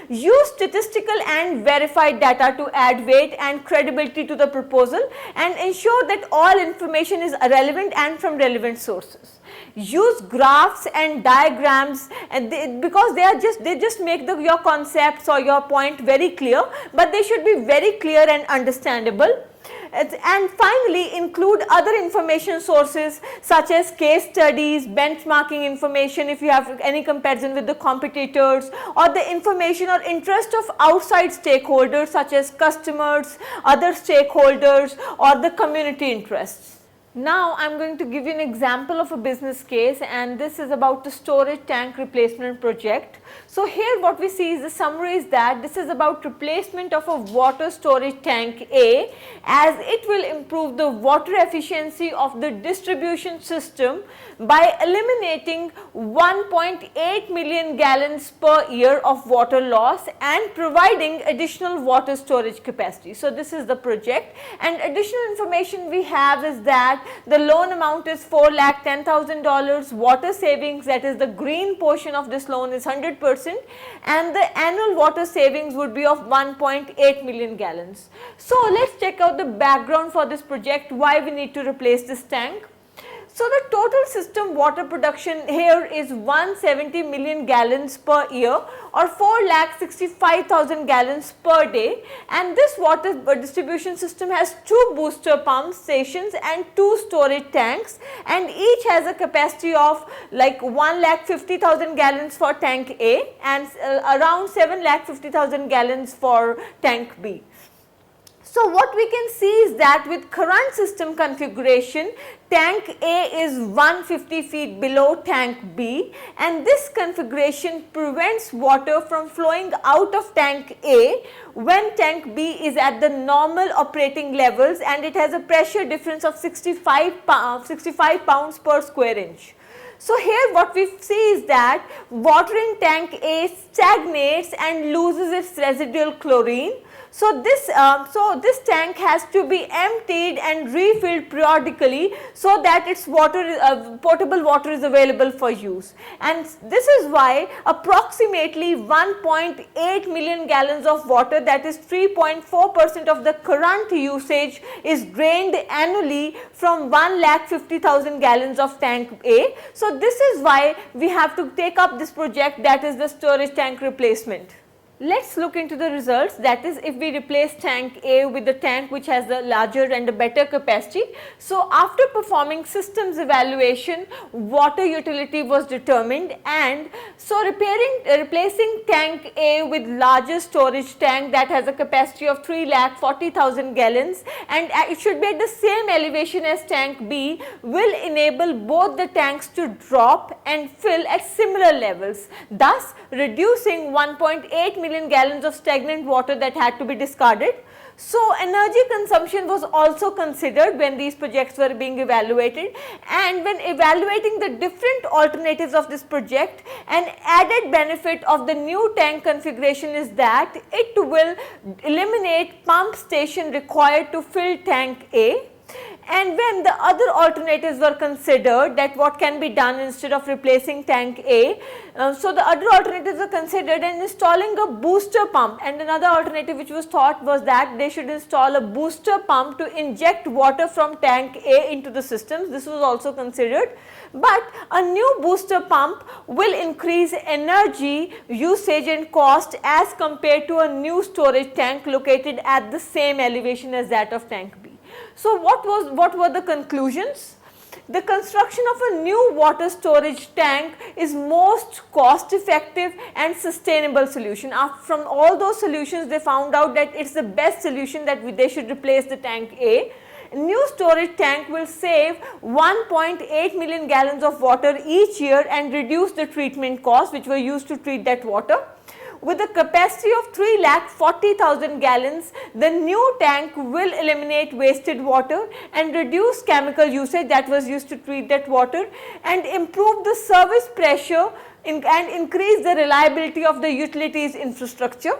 Use statistical and verified data to add weight and credibility to the proposal, and ensure that all information is relevant and from relevant sources. Use graphs and diagrams, and because they just make your concepts or your point very clear, but they should be very clear and understandable. And finally include other information sources such as case studies, benchmarking information if you have any comparison with the competitors, or the information or interest of outside stakeholders such as customers, other stakeholders, or the community interests. Now I am going to give you an example of a business case, and this is about the storage tank replacement project. So here what we see is the summary is that this is about replacement of a water storage tank A, as it will improve the water efficiency of the distribution system by eliminating 1.8 million gallons per year of water loss and providing additional water storage capacity. So this is the project, and additional information we have is that the loan amount is $4,10,000, water savings, that is the green portion of this loan, is 100%, and the annual water savings would be of 1.8 million gallons. So let's check out the background for this project, why we need to replace this tank. So the total system water production here is 170 million gallons per year, or 4,65,000 gallons per day, and this water distribution system has 2 booster pump stations and 2 storage tanks, and each has a capacity of like 1,50,000 gallons for tank A and around 7,50,000 gallons for tank B. So what we can see is that with current system configuration, tank A is 150 feet below tank B, and this configuration prevents water from flowing out of tank A when tank B is at the normal operating levels and it has a pressure difference of 65 pounds per square inch. So here what we see is that water in tank A stagnates and loses its residual chlorine. So this tank has to be emptied and refilled periodically so that its potable water is available for use. And this is why approximately 1.8 million gallons of water, that is 3.4% of the current usage, is drained annually from 1,50,000 gallons of tank A. So this is why we have to take up this project, that is the storage tank replacement. Let's look into the results, that is if we replace tank A with the tank which has a larger and a better capacity. So after performing systems evaluation, water utility was determined, and so replacing tank A with larger storage tank that has a capacity of 3,40,000 gallons and it should be at the same elevation as tank B will enable both the tanks to drop and fill at similar levels, thus reducing 1.8 million gallons of stagnant water that had to be discarded. So energy consumption was also considered when these projects were being evaluated, and when evaluating the different alternatives of this project, an added benefit of the new tank configuration is that it will eliminate pump station required to fill tank A. And when the other alternatives were considered, that what can be done instead of replacing tank A, so the other alternatives were considered and installing a booster pump, and another alternative which was thought was that they should install a booster pump to inject water from tank A into the systems. This was also considered, but a new booster pump will increase energy usage and cost as compared to a new storage tank located at the same elevation as that of tank B. So what were the conclusions? The construction of a new water storage tank is most cost effective and sustainable solution. From all those solutions, they found out that it's the best solution, that they should replace the tank A. New storage tank will save 1.8 million gallons of water each year and reduce the treatment costs which were used to treat that water. With a capacity of 3,40,000 gallons, the new tank will eliminate wasted water and reduce chemical usage that was used to treat that water, and improve the service pressure and increase the reliability of the utilities infrastructure.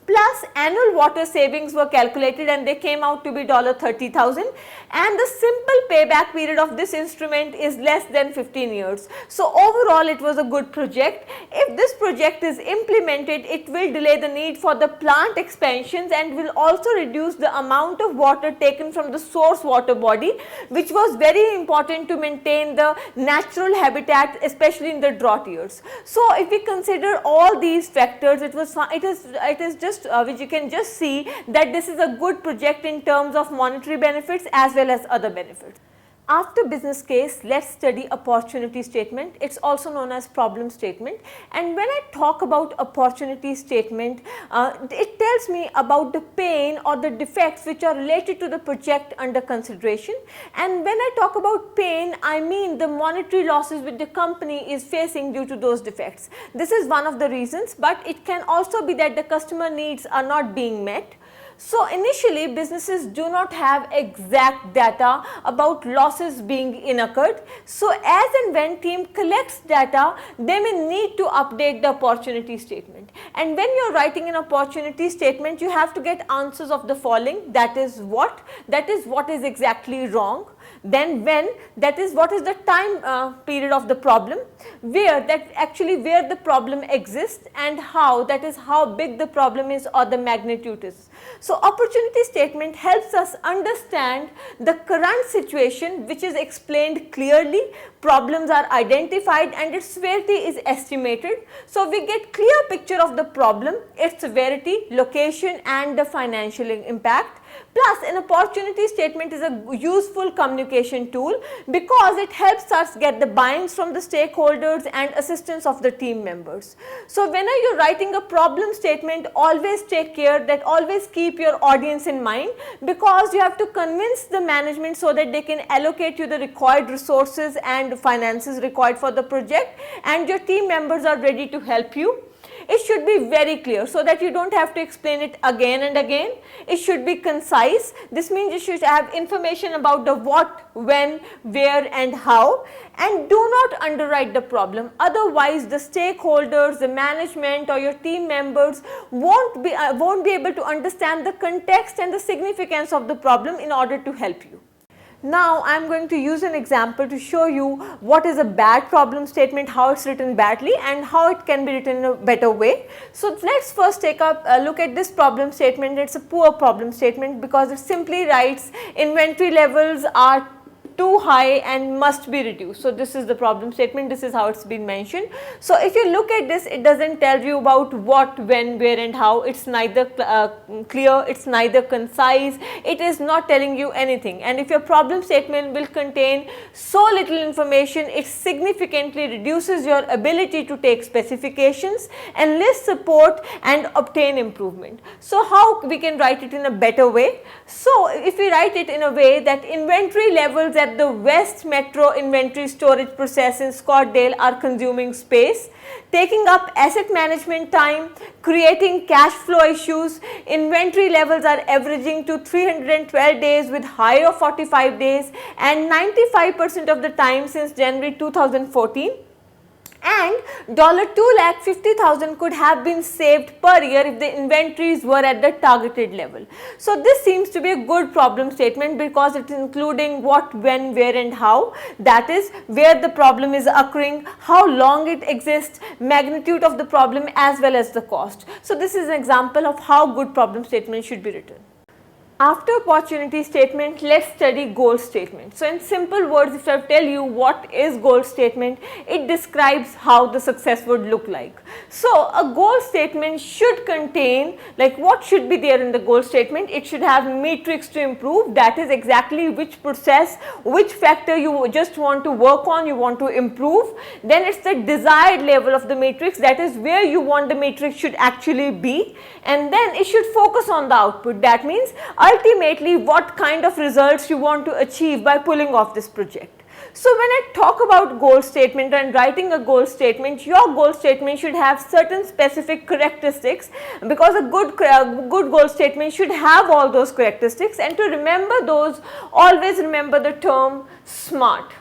Plus annual water savings were calculated and they came out to be $30,000, and the simple payback period of this instrument is less than 15 years. So overall it was a good project. If this project is implemented, it will delay the need for the plant expansions and will also reduce the amount of water taken from the source water body, which was very important to maintain the natural habitat, especially in the drought years. So if we consider all these factors, it is just which you can just see that this is a good project in terms of monetary benefits as well as other benefits. After business case, let's study opportunity statement. It's also known as problem statement. And when I talk about opportunity statement, it tells me about the pain or the defects which are related to the project under consideration. And when I talk about pain, I mean the monetary losses which the company is facing due to those defects. This is one of the reasons, but it can also be that the customer needs are not being met. So initially businesses do not have exact data about losses being incurred. So as and when team collects data, they may need to update the opportunity statement. And when you are writing an opportunity statement, you have to get answers of the following: that is what is exactly wrong, then when, that is what is the time period of the problem, where the problem exists, and how, that is how big the problem is or the magnitude is. So opportunity statement helps us understand the current situation, which is explained clearly, problems are identified and its severity is estimated. So we get clear picture of the problem, its severity, location and the financial impact. Plus, an opportunity statement is a useful communication tool because it helps us get the buy-ins from the stakeholders and assistance of the team members. So whenever you are writing a problem statement, always take care that always keep your audience in mind, because you have to convince the management so that they can allocate you the required resources and finances required for the project, and your team members are ready to help you. It should be very clear so that you don't have to explain it again and again. It should be concise. This means you should have information about the what, when, where and how, and do not underwrite the problem. Otherwise, the stakeholders, the management or your team members won't be able to understand the context and the significance of the problem in order to help you. Now I am going to use an example to show you what is a bad problem statement, how it's written badly and how it can be written in a better way. So let's first take a look at this problem statement. It's a poor problem statement because it simply writes inventory levels are too high and must be reduced. So this is the problem statement, this is how it's been mentioned. So if you look at this, it doesn't tell you about what, when, where and how. It's neither clear, it's neither concise, it is not telling you anything. And if your problem statement will contain so little information, it significantly reduces your ability to take specifications, enlist support and obtain improvement. So how we can write it in a better way? So if we write it in a way that inventory levels at the West Metro inventory storage process in Scottsdale are consuming space, taking up asset management time, creating cash flow issues, inventory levels are averaging to 312 days with high of 45 days and 95% of the time since January 2014. And $2,50,000 could have been saved per year if the inventories were at the targeted level. So this seems to be a good problem statement because it is including what, when, where and how, that is where the problem is occurring, how long it exists, magnitude of the problem as well as the cost. So this is an example of how good problem statement should be written. After opportunity statement, let's study goal statement. So in simple words, if I tell you what is goal statement, it describes how the success would look like. So a goal statement should contain, like what should be there in the goal statement? It should have metrics to improve, that is exactly which process, which factor you just want to work on, you want to improve. Then it's the desired level of the matrix, that is where you want the matrix should actually be, and then it should focus on the output. That means ultimately what kind of results you want to achieve by pulling off this project. So when I talk about goal statement and writing a goal statement, your goal statement should have certain specific characteristics, because a good goal statement should have all those characteristics, and to remember those, always remember the term SMART.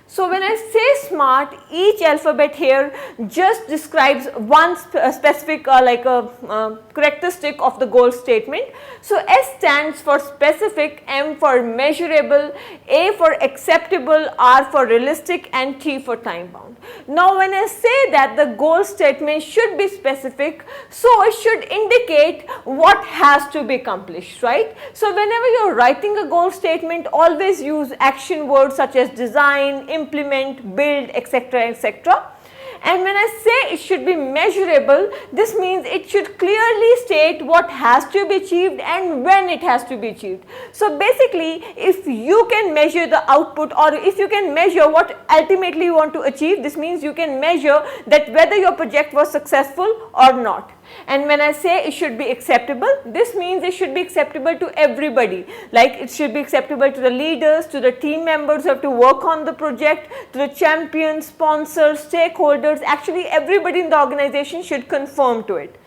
So when I say SMART, each alphabet here just describes one specific characteristic of the goal statement. So S stands for specific, M for measurable, A for acceptable, R for realistic and T for time bound. Now when I say that the goal statement should be specific, so it should indicate what has to be accomplished, right? So whenever you are writing a goal statement, always use action words such as design, implement, build, etc., etc. And when I say it should be measurable, this means it should clearly state what has to be achieved and when it has to be achieved. So basically, if you can measure the output, or if you can measure what ultimately you want to achieve, this means you can measure that whether your project was successful or not. And when I say it should be acceptable, this means it should be acceptable to everybody, like it should be acceptable to the leaders, to the team members who have to work on the project, to the champions, sponsors, stakeholders, actually everybody in the organization should conform to it.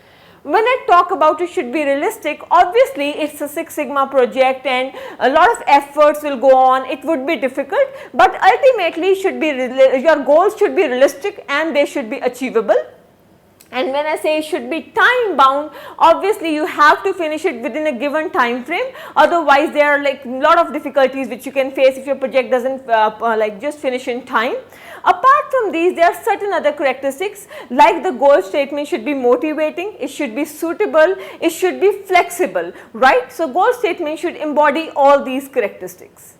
When I talk about it should be realistic, obviously it's a Six Sigma project and a lot of efforts will go on, it would be difficult, but ultimately your goals should be realistic and they should be achievable. And when I say it should be time bound, obviously you have to finish it within a given time frame, otherwise there are like a lot of difficulties which you can face if your project doesn't just finish in time. Apart from these, there are certain other characteristics, like the goal statement should be motivating, it should be suitable, it should be flexible, right? So goal statement should embody all these characteristics.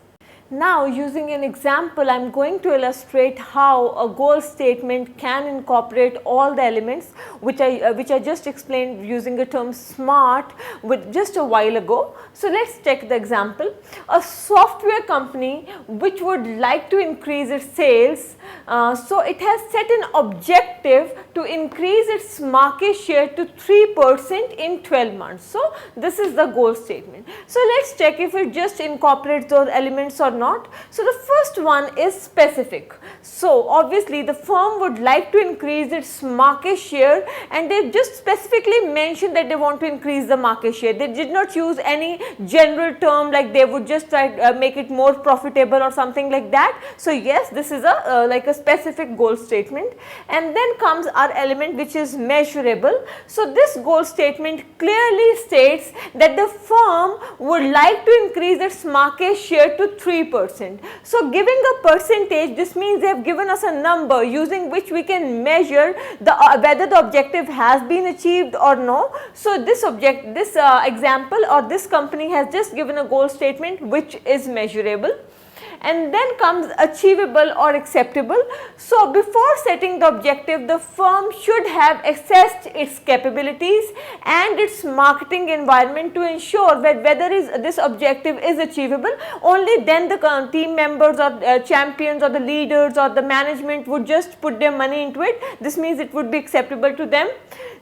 Now using an example, I am going to illustrate how a goal statement can incorporate all the elements which I just explained using the term SMART with just a while ago. So let's take the example. A software company which would like to increase its sales, so it has set an objective to increase its market share to 3% in 12 months. So this is the goal statement. So let's check if it just incorporates those elements or not. So the first one is specific. So obviously the firm would like to increase its market share, and they just specifically mentioned that they want to increase the market share. They did not use any general term like they would just try make it more profitable or something like that. So yes, this is a like a specific goal statement. And then comes our element which is measurable. So this goal statement clearly states that the firm would like to increase its market share to 3%. So giving a percentage, this means they have given us a number using which we can measure the whether the objective has been achieved or no. So this example or this company has just given a goal statement which is measurable. And then comes achievable or acceptable. So before setting the objective, the firm should have assessed its capabilities and its marketing environment to ensure that whether this objective is achievable. Only then the team members or champions or the leaders or the management would just put their money into it. This means it would be acceptable to them.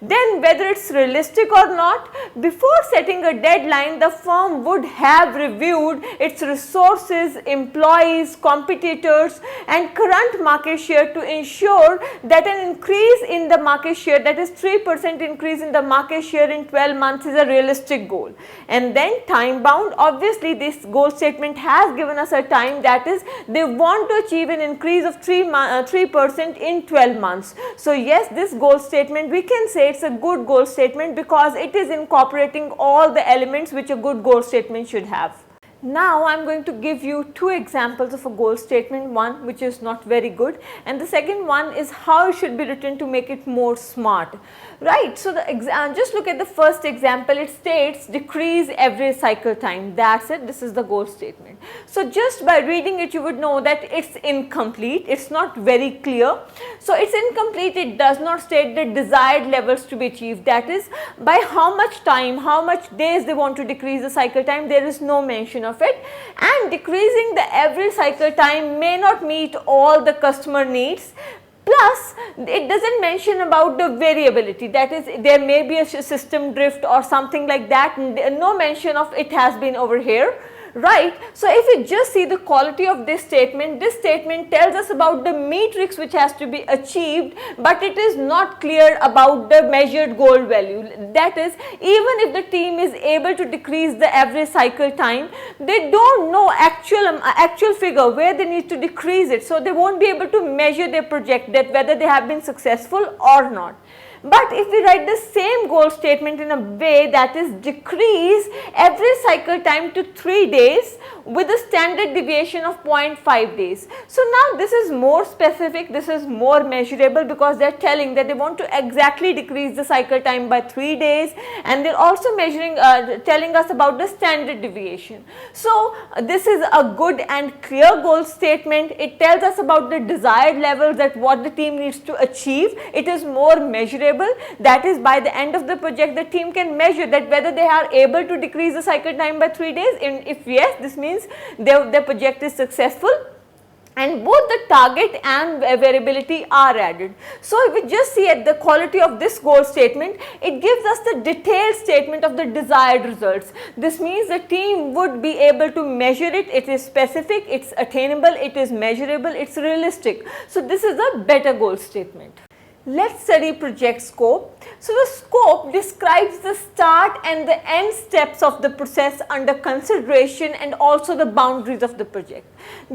Then whether it's realistic or not, before setting a deadline, the firm would have reviewed its resources, employees, competitors and current market share to ensure that an increase in the market share, that is 3% increase in the market share in 12 months is a realistic goal. And then time bound, obviously this goal statement has given us a time, that is they want to achieve an increase of 3% in 12 months. So yes, this goal statement we can say it's a good goal statement because it is incorporating all the elements which a good goal statement should have. Now I am going to give you two examples of a goal statement, one which is not very good and the second one is how it should be written to make it more smart, right. So just look at the first example. It states decrease average cycle time, that's it, this is the goal statement. So just by reading it you would know that it's incomplete, it's not very clear. So it's incomplete, it does not state the desired levels to be achieved, that is by how much time, how much days they want to decrease the cycle time, there is no mention of it. And decreasing the average cycle time may not meet all the customer needs. Plus, it does not mention about the variability, that is there may be a system drift or something like that, no mention of it has been over here. Right. So if you just see the quality of this statement tells us about the matrix which has to be achieved, but it is not clear about the measured goal value. That is, even if the team is able to decrease the average cycle time, they don't know actual figure where they need to decrease it. So they won't be able to measure their project, that whether they have been successful or not. But if we write the same goal statement in a way, that is decrease average cycle time to 3 days with a standard deviation of 0.5 days. So now this is more specific, this is more measurable because they are telling that they want to exactly decrease the cycle time by 3 days, and they are also measuring telling us about the standard deviation. So this is a good and clear goal statement. It tells us about the desired levels, that what the team needs to achieve. It is more measurable, that is by the end of the project the team can measure that whether they are able to decrease the cycle time by 3 days, and if yes, this means their project is successful. And both the target and variability are added. So if we just see at the quality of this goal statement, it gives us the detailed statement of the desired results. This means the team would be able to measure it, it is specific, it's attainable, it is measurable, it's realistic. So this is a better goal statement. Let's study project scope. So the scope describes the start and the end steps of the process under consideration and also the boundaries of the project.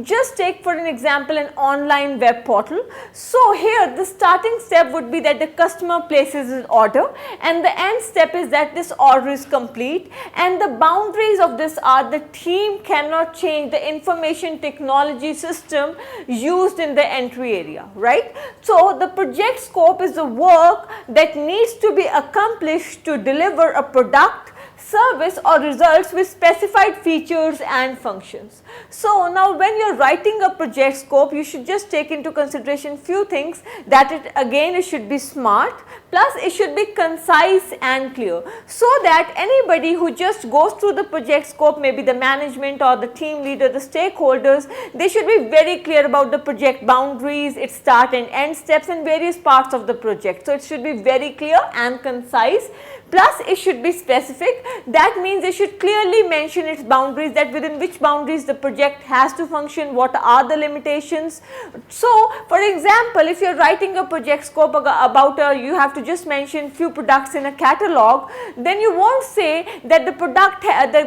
Just take for an example an online web portal. So here the starting step would be that the customer places his order, and the end step is that this order is complete, and the boundaries of this are the team cannot change the information technology system used in the entry area, right. So the project scope is the work that needs to be accomplished to deliver a product, service or results with specified features and functions. So now when you are writing a project scope, you should just take into consideration few things, that it should be smart, plus it should be concise and clear, so that anybody who just goes through the project scope, maybe the management or the team leader, the stakeholders, they should be very clear about the project boundaries, its start and end steps and various parts of the project. So it should be very clear and concise, plus it should be specific. That means they should clearly mention its boundaries, that within which boundaries the project has to function, what are the limitations. So for example, if you are writing a project scope about you have to just mention few products in a catalog, then you won't say that the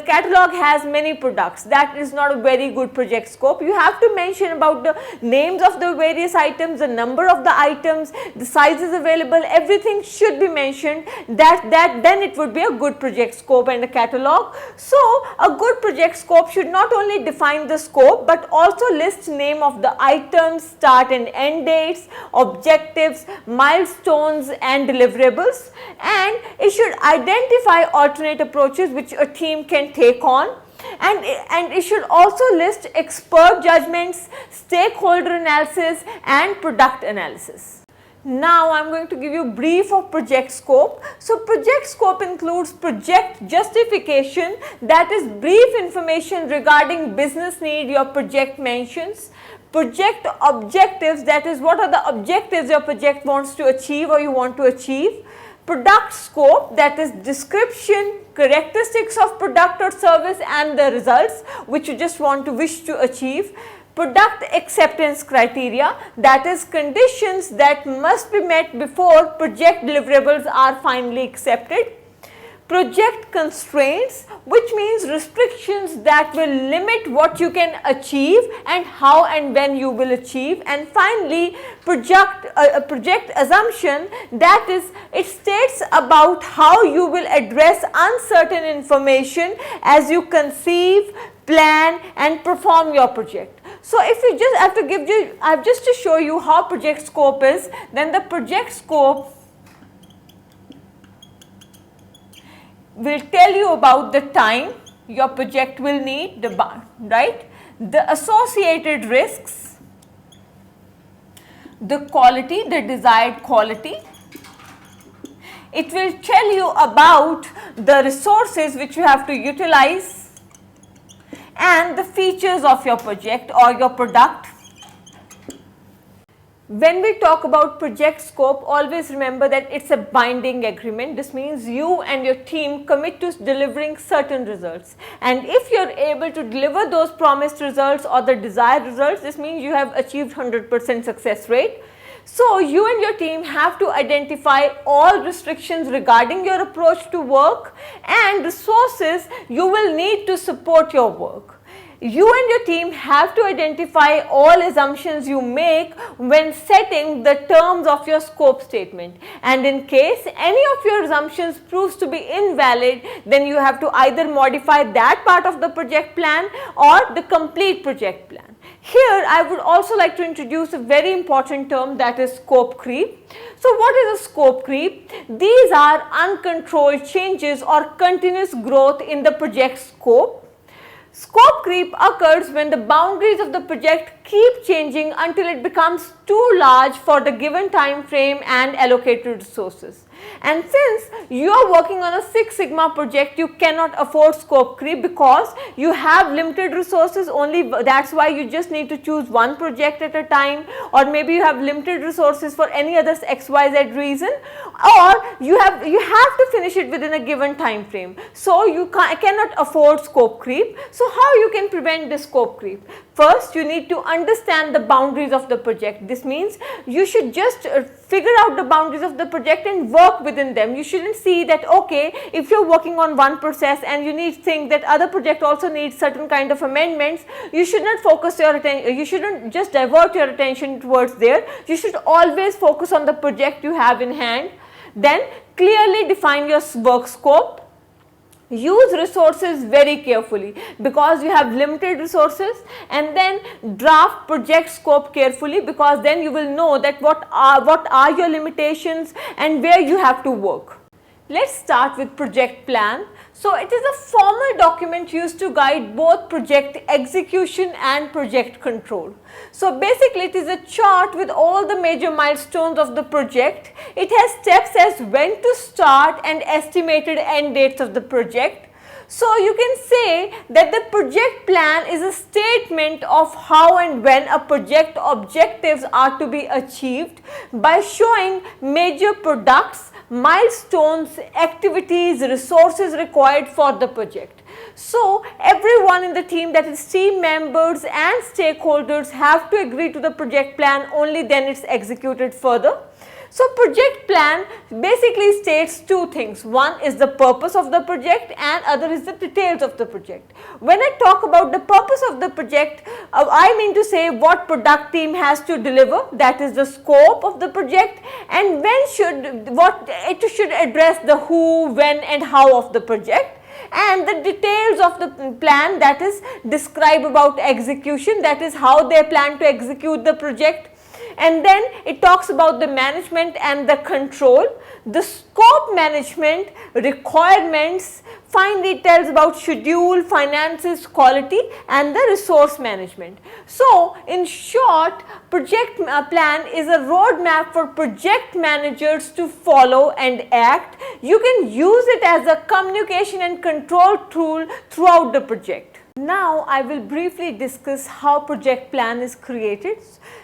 catalog has many products. That is not a very good project scope. You have to mention about the names of the various items, the number of the items, the sizes available, everything should be mentioned. Then it would be a good project scope and a catalog. So a good project scope should not only define the scope but also list name of the items, start and end dates, objectives, milestones and deliverables, and it should identify alternate approaches which a team can take on. And it should also list expert judgments, stakeholder analysis and product analysis. Now I am going to give you a brief of project scope. So project scope includes project justification, that is brief information regarding business need your project mentions. Project objectives, that is what are the objectives your project wants to achieve or you want to achieve. Product scope, that is description, characteristics of product or service and the results which you just wish to achieve. Product acceptance criteria, that is conditions that must be met before project deliverables are finally accepted. Project constraints, which means restrictions that will limit what you can achieve and how and when you will achieve. And finally, project assumption, that is it states about how you will address uncertain information as you conceive, plan and perform your project. So if you just have to give you, I have just to show you how project scope is, then the project scope will tell you about the time your project will need, the associated risks, the quality, the desired quality. It will tell you about the resources which you have to utilize and the features of your project or your product. When we talk about project scope, always remember that it's a binding agreement. This means you and your team commit to delivering certain results, and if you're able to deliver those promised results or the desired results, this means you have achieved 100% success rate. So you and your team have to identify all restrictions regarding your approach to work and resources you will need to support your work. You and your team have to identify all assumptions you make when setting the terms of your scope statement, and in case any of your assumptions proves to be invalid, then you have to either modify that part of the project plan or the complete project plan. Here I would also like to introduce a very important term, that is scope creep. So what is a scope creep? These are uncontrolled changes or continuous growth in the project scope. Scope creep occurs when the boundaries of the project keep changing until it becomes too large for the given time frame and allocated resources. And since you are working on a Six Sigma project, you cannot afford scope creep because you have limited resources only. That's why you just need to choose one project at a time, or maybe you have limited resources for any other XYZ reason, or you have to finish it within a given time frame. So you cannot afford scope creep. So how you can prevent this scope creep? First, you need to understand the boundaries of the project. This means you should just figure out the boundaries of the project and work within them. You shouldn't see that, okay, if you're working on one process and you think that other project also needs certain kind of amendments, you should not focus your attention, you shouldn't just divert your attention towards there. You should always focus on the project you have in hand. Then clearly define your work scope. Use resources very carefully because you have limited resources, and then draft project scope carefully because then you will know that what are your limitations and where you have to work. Let's start with project plan. So it is a formal document used to guide both project execution and project control. So basically it is a chart with all the major milestones of the project. It has steps as when to start and estimated end dates of the project. So you can say that the project plan is a statement of how and when a project objectives are to be achieved by showing major products, milestones, activities, resources required for the project. So everyone in the team, that is team members and stakeholders, have to agree to the project plan, only then it's executed further. So project plan basically states two things. One is the purpose of the project and other is the details of the project. When I talk about the purpose of the project, I mean to say what product team has to deliver, that is the scope of the project, and it should address the who, when and how of the project. And the details of the plan, that is describe about execution, that is how they plan to execute the project. And then it talks about the management and the control, the scope management, requirements, fine details about schedule, finances, quality and the resource management. So in short, project plan is a roadmap for project managers to follow and act. You can use it as a communication and control tool throughout the project. Now I will briefly discuss how project plan is created.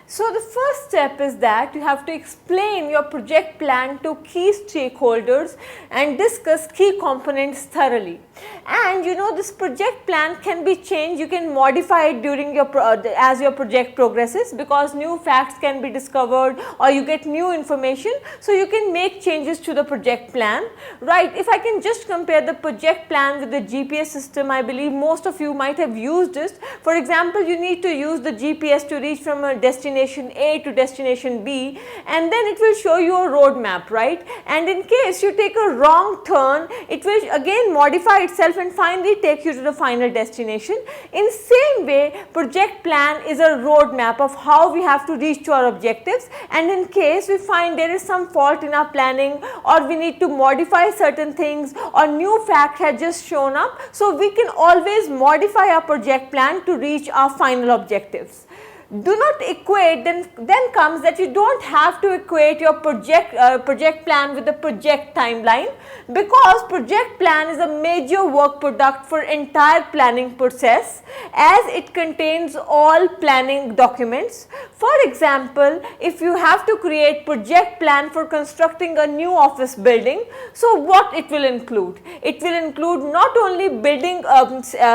So the first step is that you have to explain your project plan to key stakeholders and discuss key components thoroughly. And you know, this project plan can be changed, you can modify it during your as your project progresses, because new facts can be discovered or you get new information, so you can make changes to the project plan, right? If I can just compare the project plan with the GPS system, I believe most of you might have used this. For example, you need to use the GPS to reach from a destination A to destination B, and then it will show you a roadmap, right? And in case you take a wrong turn, it will again modify itself and finally take you to the final destination. In same way, project plan is a roadmap of how we have to reach to our objectives, and in case we find there is some fault in our planning or we need to modify certain things or new fact has just shown up, so we can always modify our project plan to reach our final objectives. Do not equate, then comes that you don't have to equate your project plan with the project timeline, because project plan is a major work product for entire planning process, as it contains all planning documents. For example, if you have to create project plan for constructing a new office building, so what it will include? It will include not only building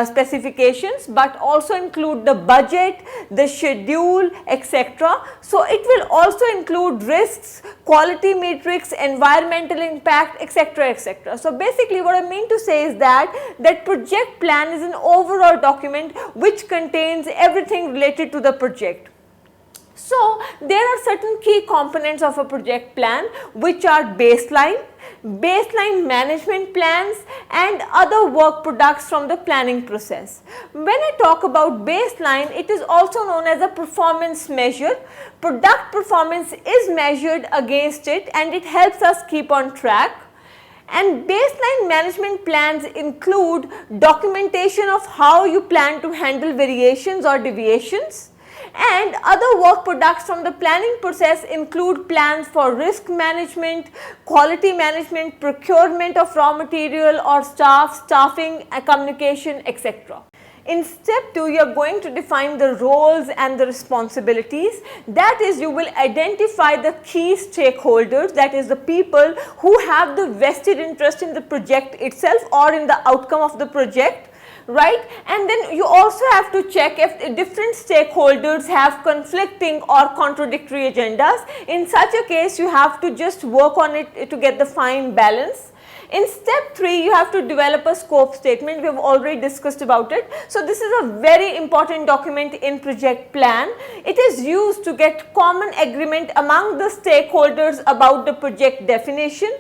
specifications, but also include the budget, the schedule, etc. So it will also include risks, quality metrics, environmental impact, etc., etc. So basically what I mean to say is that project plan is an overall document which contains everything related to the project. So there are certain key components of a project plan, which are baseline management plans and other work products from the planning process. When I talk about baseline, it is also known as a performance measure. Product performance is measured against it and it helps us keep on track. And baseline management plans include documentation of how you plan to handle variations or deviations. And other work products from the planning process include plans for risk management, quality management, procurement of raw material or staffing, communication, etc. In step 2, you are going to define the roles and the responsibilities. That is, you will identify the key stakeholders, that is the people who have the vested interest in the project itself or in the outcome of the project. Right, and then you also have to check if different stakeholders have conflicting or contradictory agendas. In such a case, you have to just work on it to get the fine balance. In step 3, you have to develop a scope statement. We have already discussed about it. So this is a very important document in project plan. It is used to get common agreement among the stakeholders about the project definition.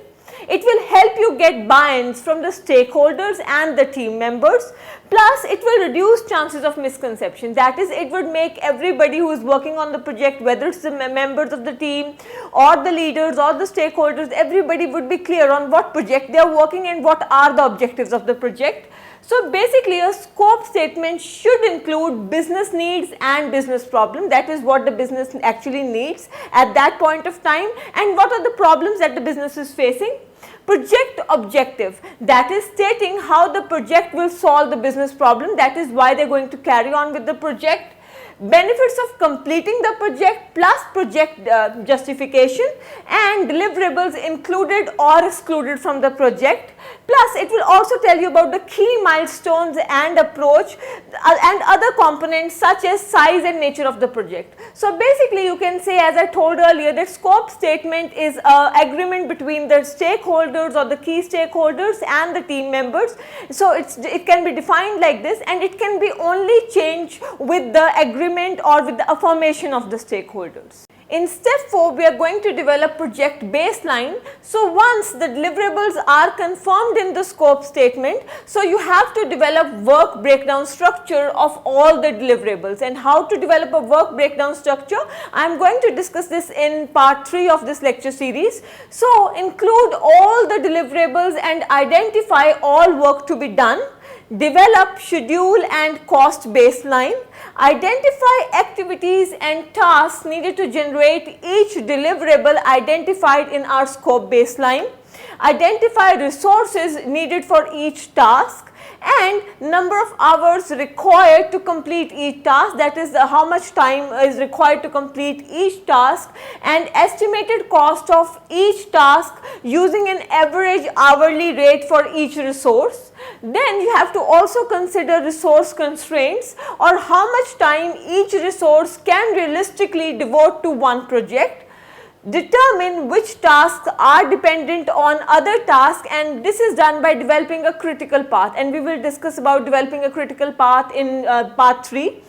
It will help you get buy-ins from the stakeholders and the team members. Plus, it will reduce chances of misconception. That is, it would make everybody who is working on the project, whether it's the members of the team or the leaders or the stakeholders, everybody would be clear on what project they are working and what are the objectives of the project. So basically, a scope statement should include business needs and business problem. That is what the business actually needs at that point of time, and what are the problems that the business is facing. Project objective, that is stating how the project will solve the business problem, that is why they are going to carry on with the project. Benefits of completing the project plus project justification, and deliverables included or excluded from the project. Plus, it will also tell you about the key milestones and approach and other components such as size and nature of the project. So basically, you can say, as I told earlier, that scope statement is an agreement between the stakeholders or the key stakeholders and the team members. So it can be defined like this, and it can be only changed with the agreement or with the affirmation of the stakeholders. In step 4, we are going to develop project baseline. So once the deliverables are confirmed in the scope statement, so you have to develop work breakdown structure of all the deliverables. And how to develop a work breakdown structure, I am going to discuss this in part 3 of this lecture series. So include all the deliverables and identify all work to be done. Develop schedule and cost baseline. Identify activities and tasks needed to generate each deliverable identified in our scope baseline. Identify resources needed for each task and number of hours required to complete each task, that is how much time is required to complete each task, and estimated cost of each task using an average hourly rate for each resource. Then you have to also consider resource constraints, or how much time each resource can realistically devote to one project. Determine which tasks are dependent on other tasks, and this is done by developing a critical path, and we will discuss about developing a critical path in part 3.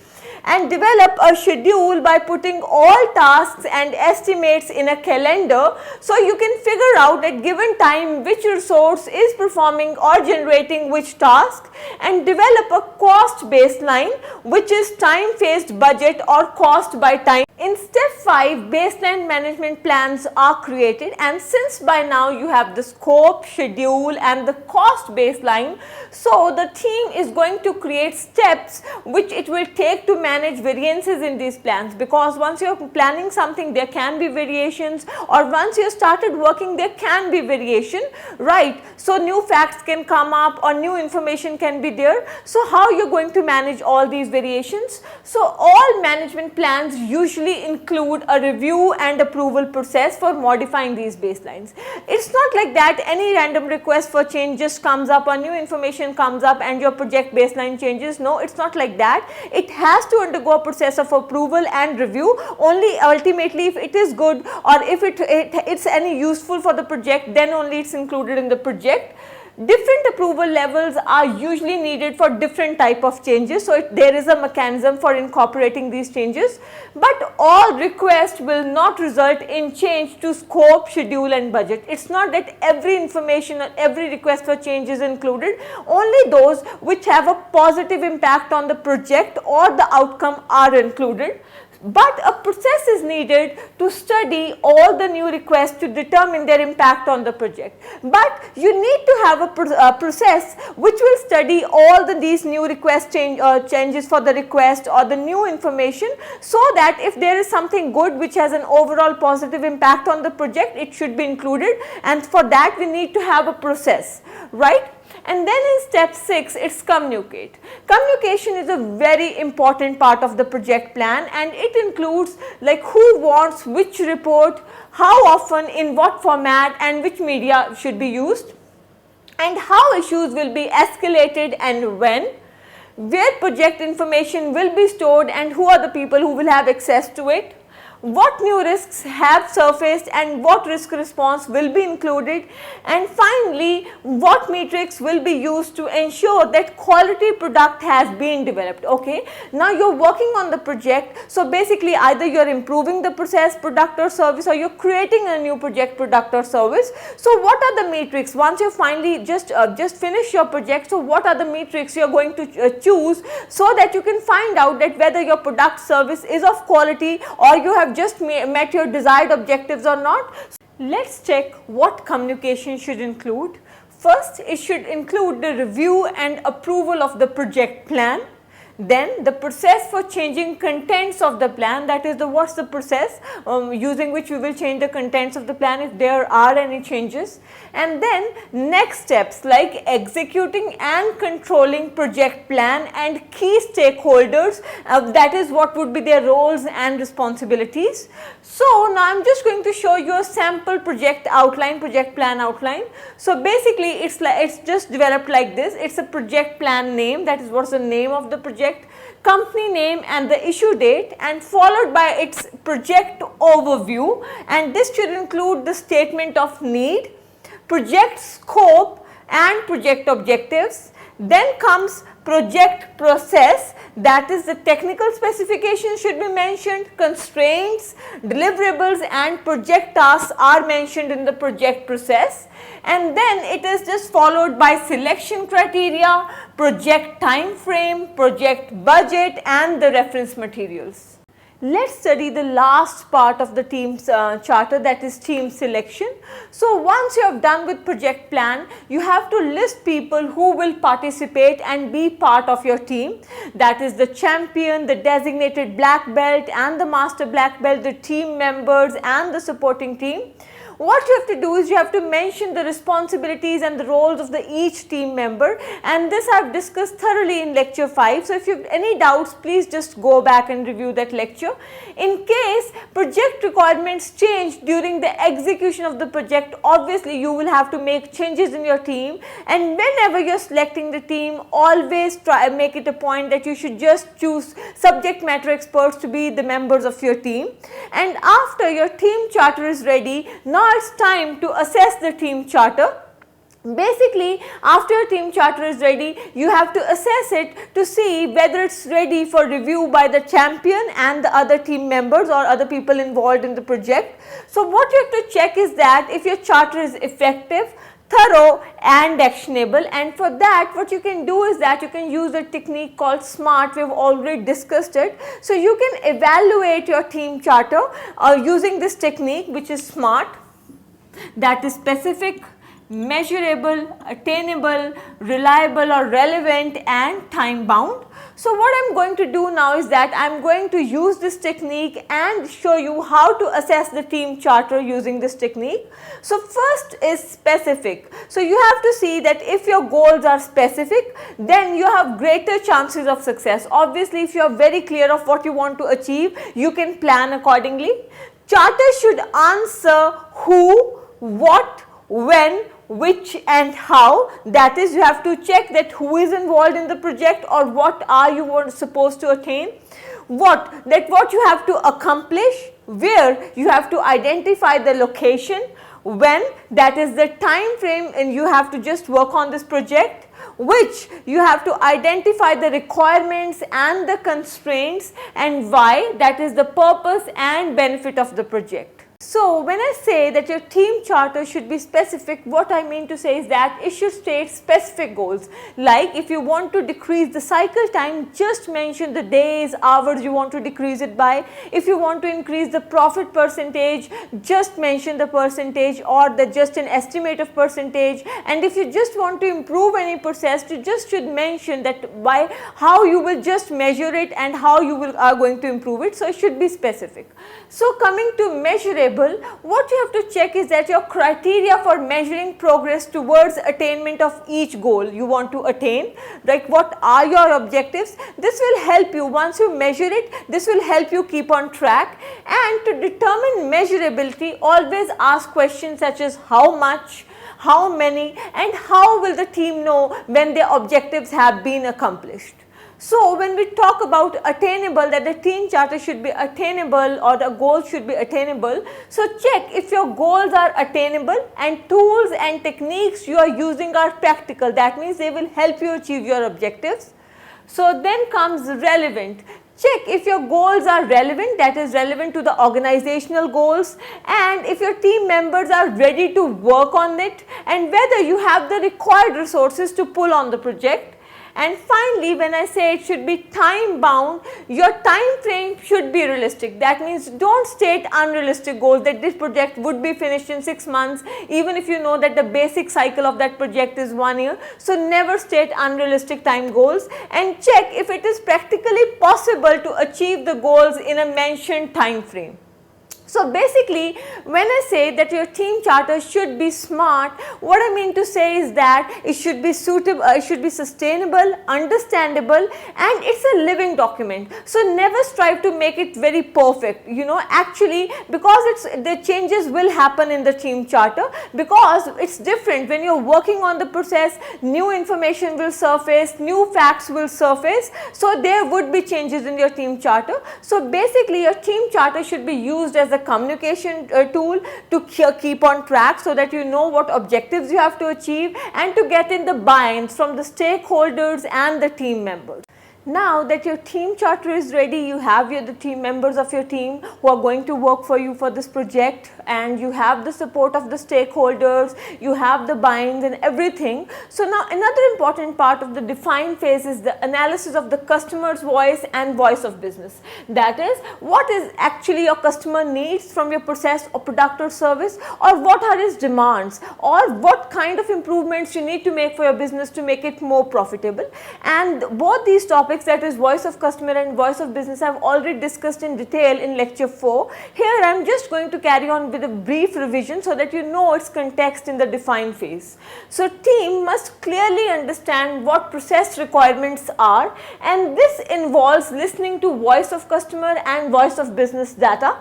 And develop a schedule by putting all tasks and estimates in a calendar, so you can figure out at given time which resource is performing or generating which task. And develop a cost baseline, which is time phased budget or cost by time. In step 5, baseline management plans are created, and since by now you have the scope, schedule and the cost baseline, so the team is going to create steps which it will take to manage variances in these plans, because once you are planning something there can be variations, or once you have started working there can be variation, right? So new facts can come up or new information can be there. So how you are going to manage all these variations? So all management plans usually include a review and approval process for modifying these baselines. It's not like that any random request for change just comes up or new information comes up and your project baseline changes. No, it's not like that. It has to undergo a process of approval and review. Only ultimately if it is good or if it's any useful for the project, then only it's included in the project. Different approval levels are usually needed for different type of changes, so there is a mechanism for incorporating these changes, but all requests will not result in change to scope, schedule and budget. It's not that every information or every request for change is included, only those which have a positive impact on the project or the outcome are included. But a process is needed to study all the new requests to determine their impact on the project. But you need to have a process which will study all these new request changes for the request or the new information, so that if there is something good which has an overall positive impact on the project, it should be included, and for that we need to have a process, right? And then in step 6, it's communicate. Communication is a very important part of the project plan, and it includes like who wants which report, how often, in what format and which media should be used, and how issues will be escalated and when, where project information will be stored and who are the people who will have access to it, what new risks have surfaced and what risk response will be included, and finally what metrics will be used to ensure that quality product has been developed. Okay, now you're working on the project, so basically either you're improving the process, product or service, or you're creating a new project, product or service. So what are the metrics once you finally just finish your project? So what are the metrics you're going to choose so that you can find out that whether your product service is of quality or you have just met your desired objectives or not. Let's check what communication should include. First, it should include the review and approval of the project plan. Then the process for changing contents of the plan, that is what's the process using which we will change the contents of the plan if there are any changes. And then next steps like executing and controlling project plan and key stakeholders, that is what would be their roles and responsibilities. So now I am just going to show you a sample project outline, project plan outline. So basically it's just developed like this. It's a project plan name, that is what's the name of the project, company name and the issue date, and followed by its project overview, and this should include the statement of need, project scope and project objectives. Then comes project process, that is the technical specifications should be mentioned, constraints, deliverables and project tasks are mentioned in the project process, and then it is just followed by selection criteria, project time frame, project budget and the reference materials. Let's study the last part of the team's charter, that is team selection. So once you have done with project plan, you have to list people who will participate and be part of your team, that is the champion, the designated black belt and the master black belt, the team members and the supporting team. What you have to do is you have to mention the responsibilities and the roles of each team member, and this I have discussed thoroughly in lecture 5. So if you have any doubts, please just go back and review that lecture. In case project requirements change during the execution of the project, obviously you will have to make changes in your team, and whenever you are selecting the team, always make it a point that you should just choose subject matter experts to be the members of your team. And after your team charter is ready, now it's time to assess the team charter. Basically, after your team charter is ready, you have to assess it to see whether it's ready for review by the champion and the other team members or other people involved in the project. So what you have to check is that if your charter is effective, thorough and actionable, and for that what you can do is that you can use a technique called SMART. We have already discussed it. So you can evaluate your team charter using this technique, which is SMART, that is specific, measurable, attainable, reliable or relevant and time bound. So what I am going to do now is that I am going to use this technique and show you how to assess the team charter using this technique. So first is specific. So you have to see that if your goals are specific, then you have greater chances of success. Obviously, if you are very clear of what you want to achieve, you can plan accordingly. Charter should answer who, what, when, which and how, that is you have to check that who is involved in the project or what are you supposed to attain, what you have to accomplish, where you have to identify the location, when, that is the time frame and you have to just work on this project, which you have to identify the requirements and the constraints, and why, that is the purpose and benefit of the project. So when I say that your team charter should be specific, what I mean to say is that it should state specific goals. Like if you want to decrease the cycle time, just mention the days, hours you want to decrease it by. If you want to increase the profit percentage, just mention the percentage or just an estimate of percentage. And if you just want to improve any process, you just should mention that by how you will just measure it and how you are going to improve it. So it should be specific. So coming to measurable, what you have to check is that your criteria for measuring progress towards attainment of each goal you want to attain, like what are your objectives. This will help you, once you measure it, this will help you keep on track. And to determine measurability, always ask questions such as how much, how many and how will the team know when their objectives have been accomplished. So when we talk about attainable, that the team charter should be attainable or the goals should be attainable, so check if your goals are attainable and tools and techniques you are using are practical, that means they will help you achieve your objectives. So then comes relevant. Check if your goals are relevant, that is relevant to the organizational goals, and if your team members are ready to work on it, and whether you have the required resources to pull on the project. And finally, when I say it should be time bound, your time frame should be realistic. That means don't state unrealistic goals that this project would be finished in 6 months, even if you know that the basic cycle of that project is 1 year. So never state unrealistic time goals, and check if it is practically possible to achieve the goals in a mentioned time frame. So basically, when I say that your team charter should be smart, what I mean to say is that it should be suitable, it should be sustainable, understandable, and it's a living document. So never strive to make it very perfect, actually, because the changes will happen in the team charter, because it's different when you're working on the process, new information will surface, new facts will surface, so there would be changes in your team charter. So basically, your team charter should be used as a communication tool to keep on track, so that you know what objectives you have to achieve and to get in the buy-ins from the stakeholders and the team members. Now that your team charter is ready, you have the team members of your team who are going to work for you for this project, and you have the support of the stakeholders, you have the buy-ins and everything. So now another important part of the define phase is the analysis of the customer's voice and voice of business. That is, what is actually your customer needs from your process or product or service, or what are his demands, or what kind of improvements you need to make for your business to make it more profitable. And both these topics, that is voice of customer and voice of business, I have already discussed in detail in lecture 4. Here I am just going to carry on with a brief revision so that you know its context in the define phase. So team must clearly understand what process requirements are, and this involves listening to voice of customer and voice of business data,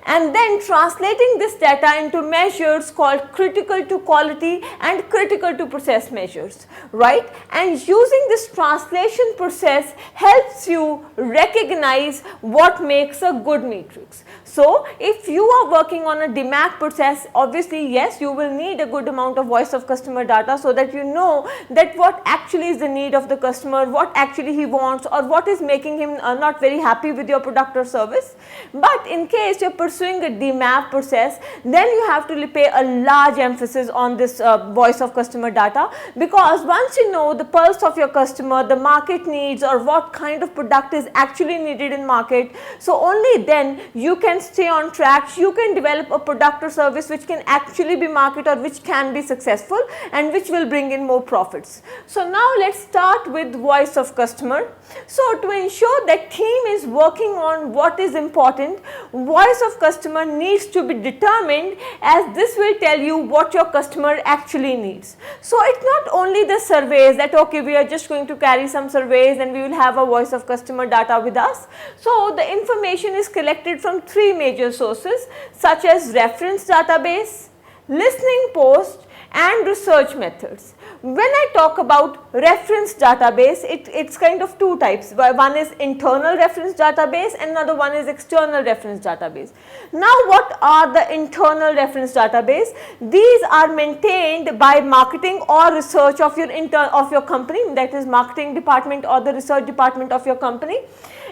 and then translating this data into measures called critical to quality and critical to process measures, right? And using this translation process helps you recognize what makes a good matrix. So if you are working on a DMAC process, obviously yes, you will need a good amount of voice of customer data, so that you know that what actually is the need of the customer, what actually he wants, or what is making him not very happy with your product or service. But in case you're pursuing a DMAP process, then you have to pay a large emphasis on this voice of customer data, because once you know the pulse of your customer, the market needs, or what kind of product is actually needed in market, so only then you can stay on track, you can develop a product or service which can actually be market, or which can be successful and which will bring in more profits. So now let's start with voice of customer. So to ensure that team is working on what is important, voice of customer needs to be determined, as this will tell you what your customer actually needs. So it's not only the surveys that okay, we are just going to carry some surveys and we will have a voice of customer data with us. So the information is collected from 3 major sources, such as reference database, listening post, and research methods. When I talk about reference database, it's kind of 2 types. One is internal reference database and another one is external reference database. Now what are the internal reference database? These are maintained by marketing or research of your company, that is marketing department or the research department of your company.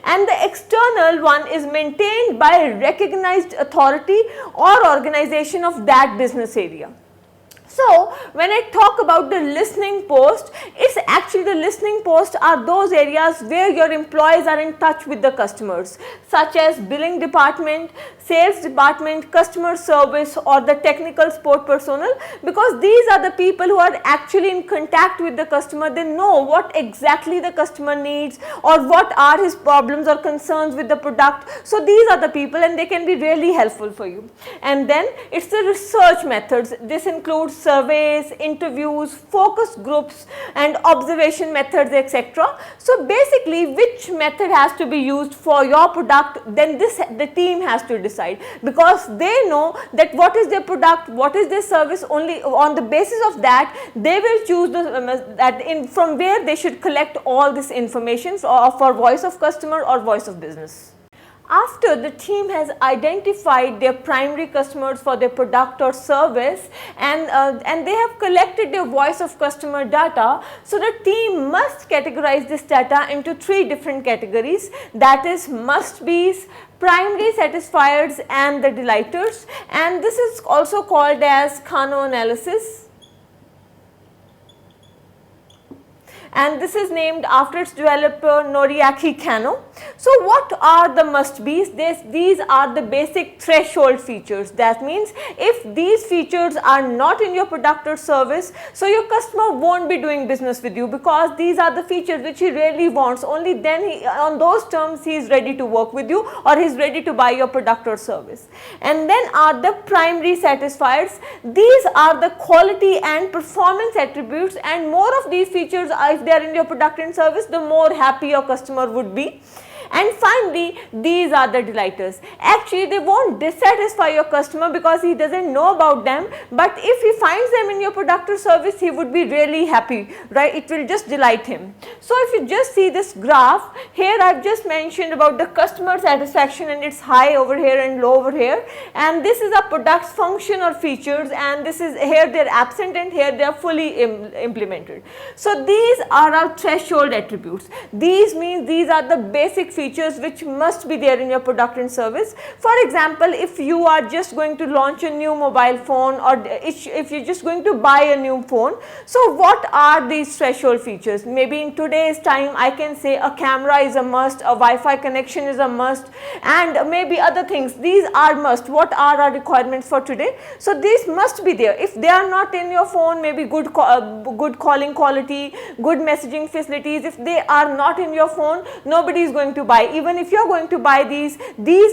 And the external one is maintained by a recognized authority or organization of that business area. So when I talk about the listening post, it's actually the listening posts are those areas where your employees are in touch with the customers, such as billing department, sales department, customer service, or the technical support personnel, because these are the people who are actually in contact with the customer. They know what exactly the customer needs or what are his problems or concerns with the product. So these are the people, and they can be really helpful for you. And then it's the research methods. This includes surveys, interviews, focus groups and observation methods, etc. So basically which method has to be used for your product, then the team has to decide, because they know that what is their product, what is their service. Only on the basis of that they will choose from where they should collect all this information for voice of customer or voice of business. After the team has identified their primary customers for their product or service, and they have collected their voice of customer data, so the team must categorize this data into 3 different categories, that is must-be's, primary satisfiers and the delighters, and this is also called as Kano analysis. And this is named after its developer Noriaki Kano. So what are the must-be's? These are the basic threshold features. That means if these features are not in your product or service, so your customer won't be doing business with you, because these are the features which he really wants. Only then on those terms he is ready to work with you, or he is ready to buy your product or service. And then are the primary satisfiers. These are the quality and performance attributes, and more of these features if they are in your product and service, the more happy your customer would be. And finally, these are the delighters. Actually, they won't dissatisfy your customer because he doesn't know about them, but if he finds them in your product or service, he would be really happy, right? It will just delight him. So if you just see this graph, here I have just mentioned about the customer satisfaction, and it's high over here and low over here, and this is a product's function or features, and this is here they are absent and here they are fully implemented. So these are our threshold attributes. These means these are the basic features which must be there in your product and service. For example, if you are just going to launch a new mobile phone, or if you're just going to buy a new phone, so what are these threshold features? Maybe in today's time I can say a camera is a must, a Wi-Fi connection is a must, and maybe other things. These are must. What are our requirements for today? So these must be there. If they are not in your phone, maybe good calling quality, good messaging facilities, if they are not in your phone, nobody is going to buy. Even if you are going to buy these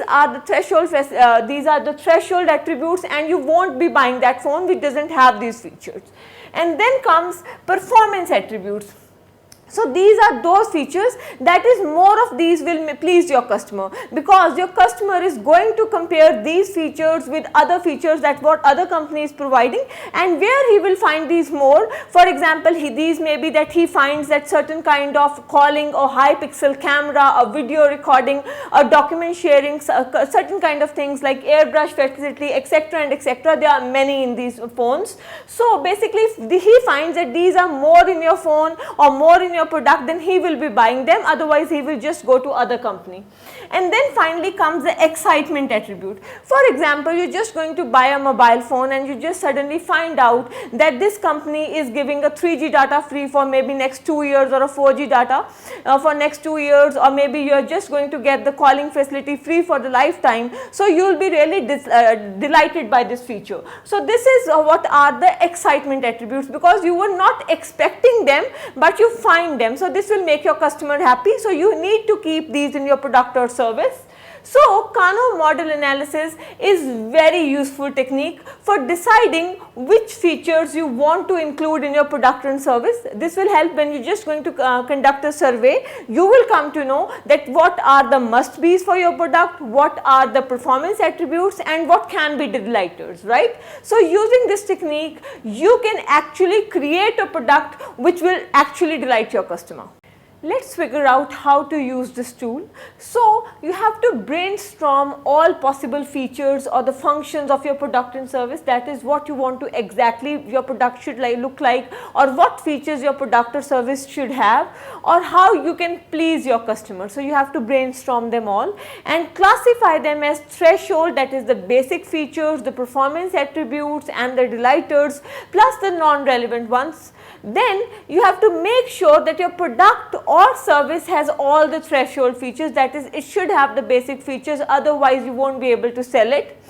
are the threshold attributes, and you won't be buying that phone which doesn't have these features. And then comes performance attributes. So these are those features, that is more of these will please your customer, because your customer is going to compare these features with other features that what other company is providing, and where he will find these more. For example, these may be that he finds that certain kind of calling or high pixel camera, a video recording, a document sharing, certain kind of things like airbrush facility, etc. and etc. There are many in these phones. So basically if he finds that these are more in your phone or more in your product, then he will be buying them, otherwise he will just go to other company. And then finally comes the excitement attribute. For example, you're just going to buy a mobile phone and you just suddenly find out that this company is giving a 3G data free for maybe next 2 years, or a 4G data for next 2 years, or maybe you're just going to get the calling facility free for the lifetime. So you'll be really delighted by this feature. So this is what are the excitement attributes, because you were not expecting them but you find them. So this will make your customer happy. So you need to keep these in your product or service. So Kano model analysis is very useful technique for deciding which features you want to include in your product and service. This will help when you're just going to conduct a survey. You will come to know that what are the must-be's for your product, what are the performance attributes, and what can be the delighters, right? So using this technique, you can actually create a product which will actually delight your customer. Let's figure out how to use this tool. So you have to brainstorm all possible features or the functions of your product and service, that is what you want to exactly your product should look like, or what features your product or service should have, or how you can please your customer. So you have to brainstorm them all and classify them as threshold, that is the basic features, the performance attributes and the delighters, plus the non-relevant ones. Then you have to make sure that your product or service has all the threshold features, that is it should have the basic features, otherwise you won't be able to sell it.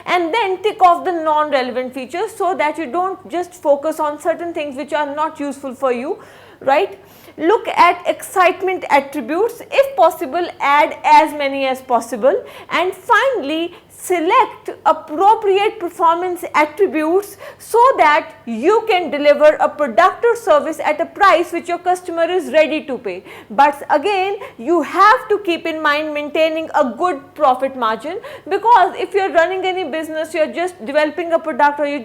And then tick off the non-relevant features, so that you don't just focus on certain things which are not useful for you, right? Look at excitement attributes, if possible add as many as possible, and finally select appropriate performance attributes so that you can deliver a product or service at a price which your customer is ready to pay. But again, you have to keep in mind maintaining a good profit margin, because if you are running any business, you are just developing a product or you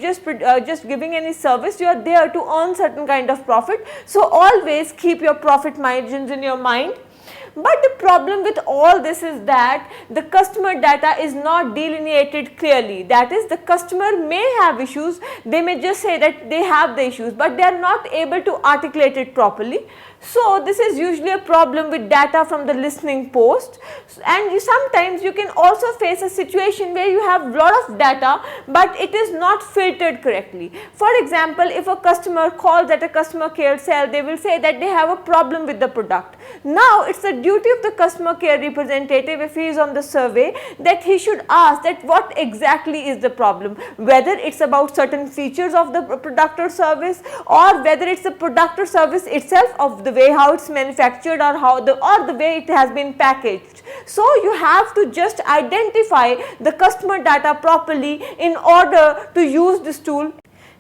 are just giving any service, you are there to earn certain kind of profit. So always keep your profit margins in your mind. But the problem with all this is that the customer data is not delineated clearly. That is, the customer may have issues, they may just say that they have the issues, but they are not able to articulate it properly. So this is usually a problem with data from the listening post, and sometimes you can also face a situation where you have lot of data but it is not filtered correctly. For example, if a customer calls at a customer care cell, they will say that they have a problem with the product. Now it's the duty of the customer care representative, if he is on the survey, that he should ask that what exactly is the problem, whether it's about certain features of the product or service, or whether it's the product or service itself, of the way how it's manufactured, or the way it has been packaged. So you have to just identify the customer data properly in order to use this tool.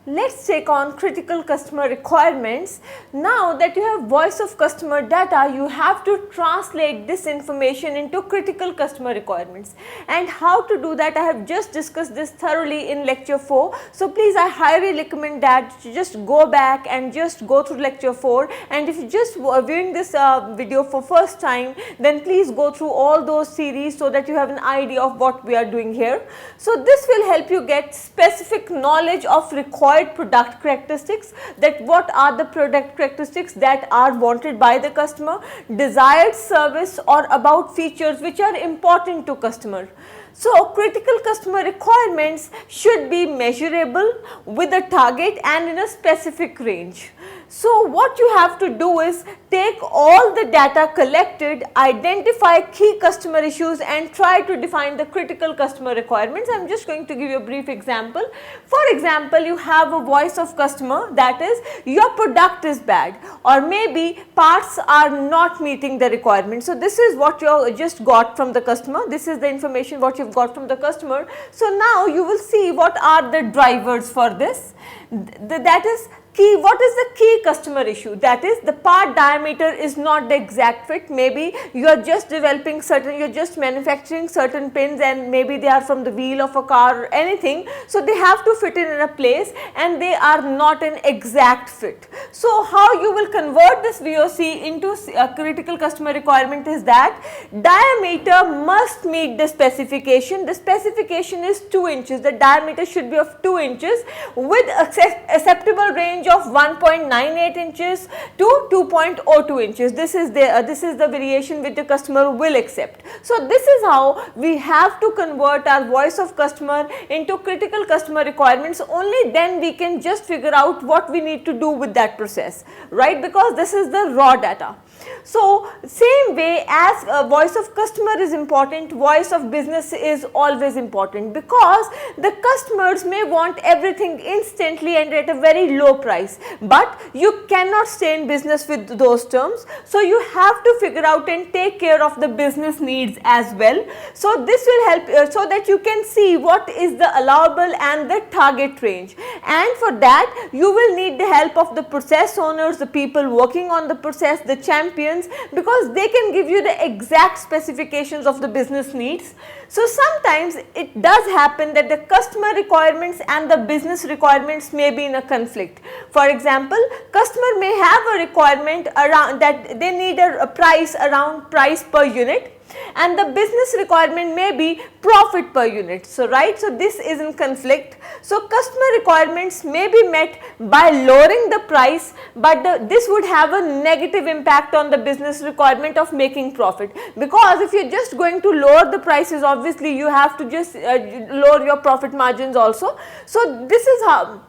Let's take on critical customer requirements. Now that you have voice of customer data, you have to translate this information into critical customer requirements. And how to do that, I have just discussed this thoroughly in lecture 4. So please, I highly recommend that you just go back and just go through lecture 4. And if you just viewing this video for first time, then please go through all those series so that you have an idea of what we are doing here. So this will help you get specific knowledge of required product characteristics, that what are the product characteristics that are wanted by the customer, desired service, or about features which are important to customer. So critical customer requirements should be measurable with a target and in a specific range. So what you have to do is take all the data collected, identify key customer issues, and try to define the critical customer requirements. I am just going to give you a brief example. For example, you have a voice of customer, that is, your product is bad, or maybe parts are not meeting the requirement. So this is what you just got from the customer. This is the information what you've got from the customer. So now you will see what are the drivers for this. That is key. What is the key customer issue? That is, the part diameter is not the exact fit. Maybe you are just developing certain, you are just manufacturing certain pins, and maybe they are from the wheel of a car or anything. So they have to fit in a place and they are not an exact fit. So how you will convert this VOC into a critical customer requirement is that diameter must meet the specification. The specification is 2 inches. The diameter should be of 2 inches with acceptable range of 1.98 inches to 2.02 inches. This is the variation which the customer will accept. So this is how we have to convert our voice of customer into critical customer requirements. Only then we can just figure out what we need to do with that process, right? Because this is the raw data. So same way as voice of customer is important, voice of business is always important, because the customers may want everything instantly and at a very low price, but you cannot stay in business with those terms. So you have to figure out and take care of the business needs as well. So this will help so that you can see what is the allowable and the target range, and for that you will need the help of the process owners, the people working on the process, the champions, because they can give you the exact specifications of the business needs. So sometimes it does happen that the customer requirements and the business requirements may be in a conflict. For example, customer may have a requirement around that they need a price around price per unit, and the business requirement may be profit per unit. So right, so this is in conflict. So customer requirements may be met by lowering the price, but this would have a negative impact on the business requirement of making profit, because if you're just going to lower the prices, obviously you have to just lower your profit margins also. So this is how.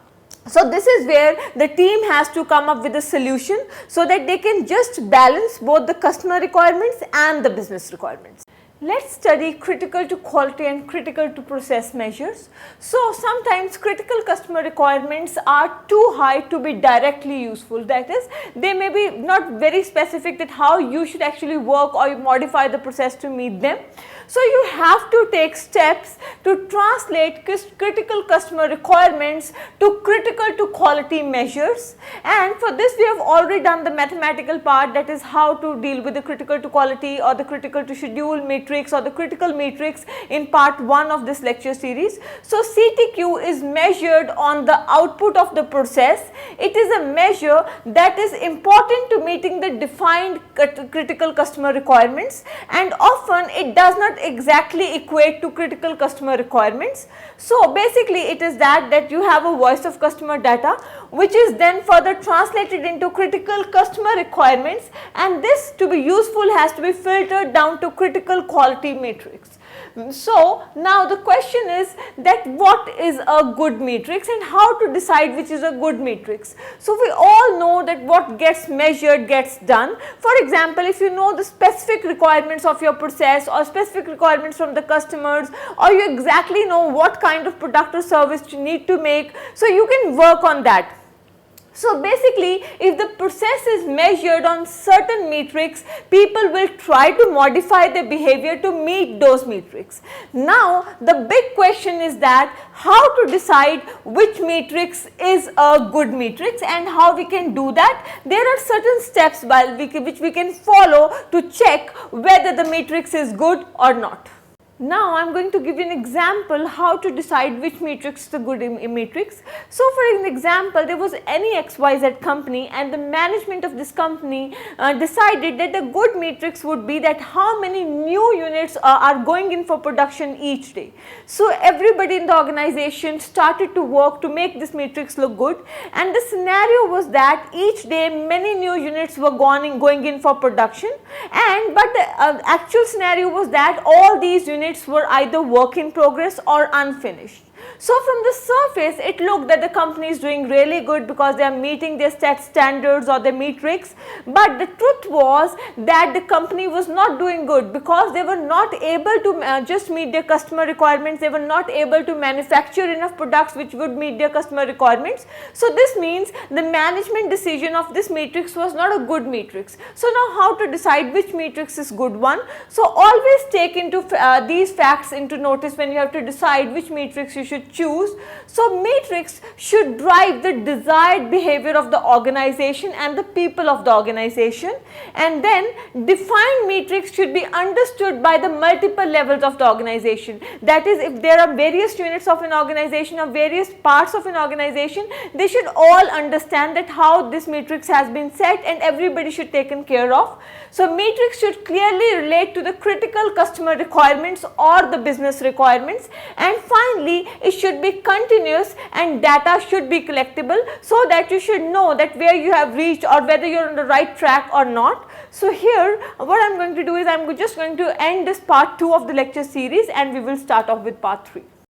So this is where the team has to come up with a solution so that they can just balance both the customer requirements and the business requirements. Let's study critical to quality and critical to process measures. So sometimes critical customer requirements are too high to be directly useful. That is, they may be not very specific that how you should actually work or modify the process to meet them. So you have to take steps to translate critical customer requirements to critical to quality measures, and for this we have already done the mathematical part, that is how to deal with the critical to quality or the critical to schedule matrix or the critical matrix in part 1 of this lecture series. So CTQ is measured on the output of the process. It is a measure that is important to meeting the defined critical customer requirements, and often it does not exactly equate to critical customer requirements. So basically it is that you have a voice of customer data which is then further translated into critical customer requirements, and this to be useful has to be filtered down to critical quality matrix. So now the question is that what is a good matrix and how to decide which is a good matrix. So we all know that what gets measured gets done. For example, if you know the specific requirements of your process or specific requirements from the customers, or you exactly know what kind of product or service you need to make, so you can work on that. So basically, if the process is measured on certain metrics, people will try to modify their behavior to meet those metrics. Now the big question is that how to decide which matrix is a good matrix and how we can do that. There are certain steps which we can follow to check whether the matrix is good or not. Now I am going to give you an example how to decide which matrix is a good matrix. So for an example, there was any XYZ company and the management of this company decided that the good matrix would be that how many new units are going in for production each day. So everybody in the organization started to work to make this matrix look good, and the scenario was that each day many new units were going in for production, but the actual scenario was that all these units were either work in progress or unfinished. So from the surface it looked that the company is doing really good because they are meeting their set standards or their metrics, but the truth was that the company was not doing good because they were not able to just meet their customer requirements. They were not able to manufacture enough products which would meet their customer requirements. So this means the management decision of this matrix was not a good matrix. So now how to decide which matrix is good one? So always take into these facts into notice when you have to decide which matrix you should choose. So matrix should drive the desired behavior of the organization and the people of the organization, and then defined matrix should be understood by the multiple levels of the organization. That is, if there are various units of an organization or various parts of an organization, they should all understand that how this matrix has been set and everybody should taken care of. So matrix should clearly relate to the critical customer requirements or the business requirements, and finally it should be continuous and data should be collectible so that you should know that where you have reached or whether you are on the right track or not. So here what I am going to do is I am just going to end this part 2 of the lecture series and we will start off with part 3.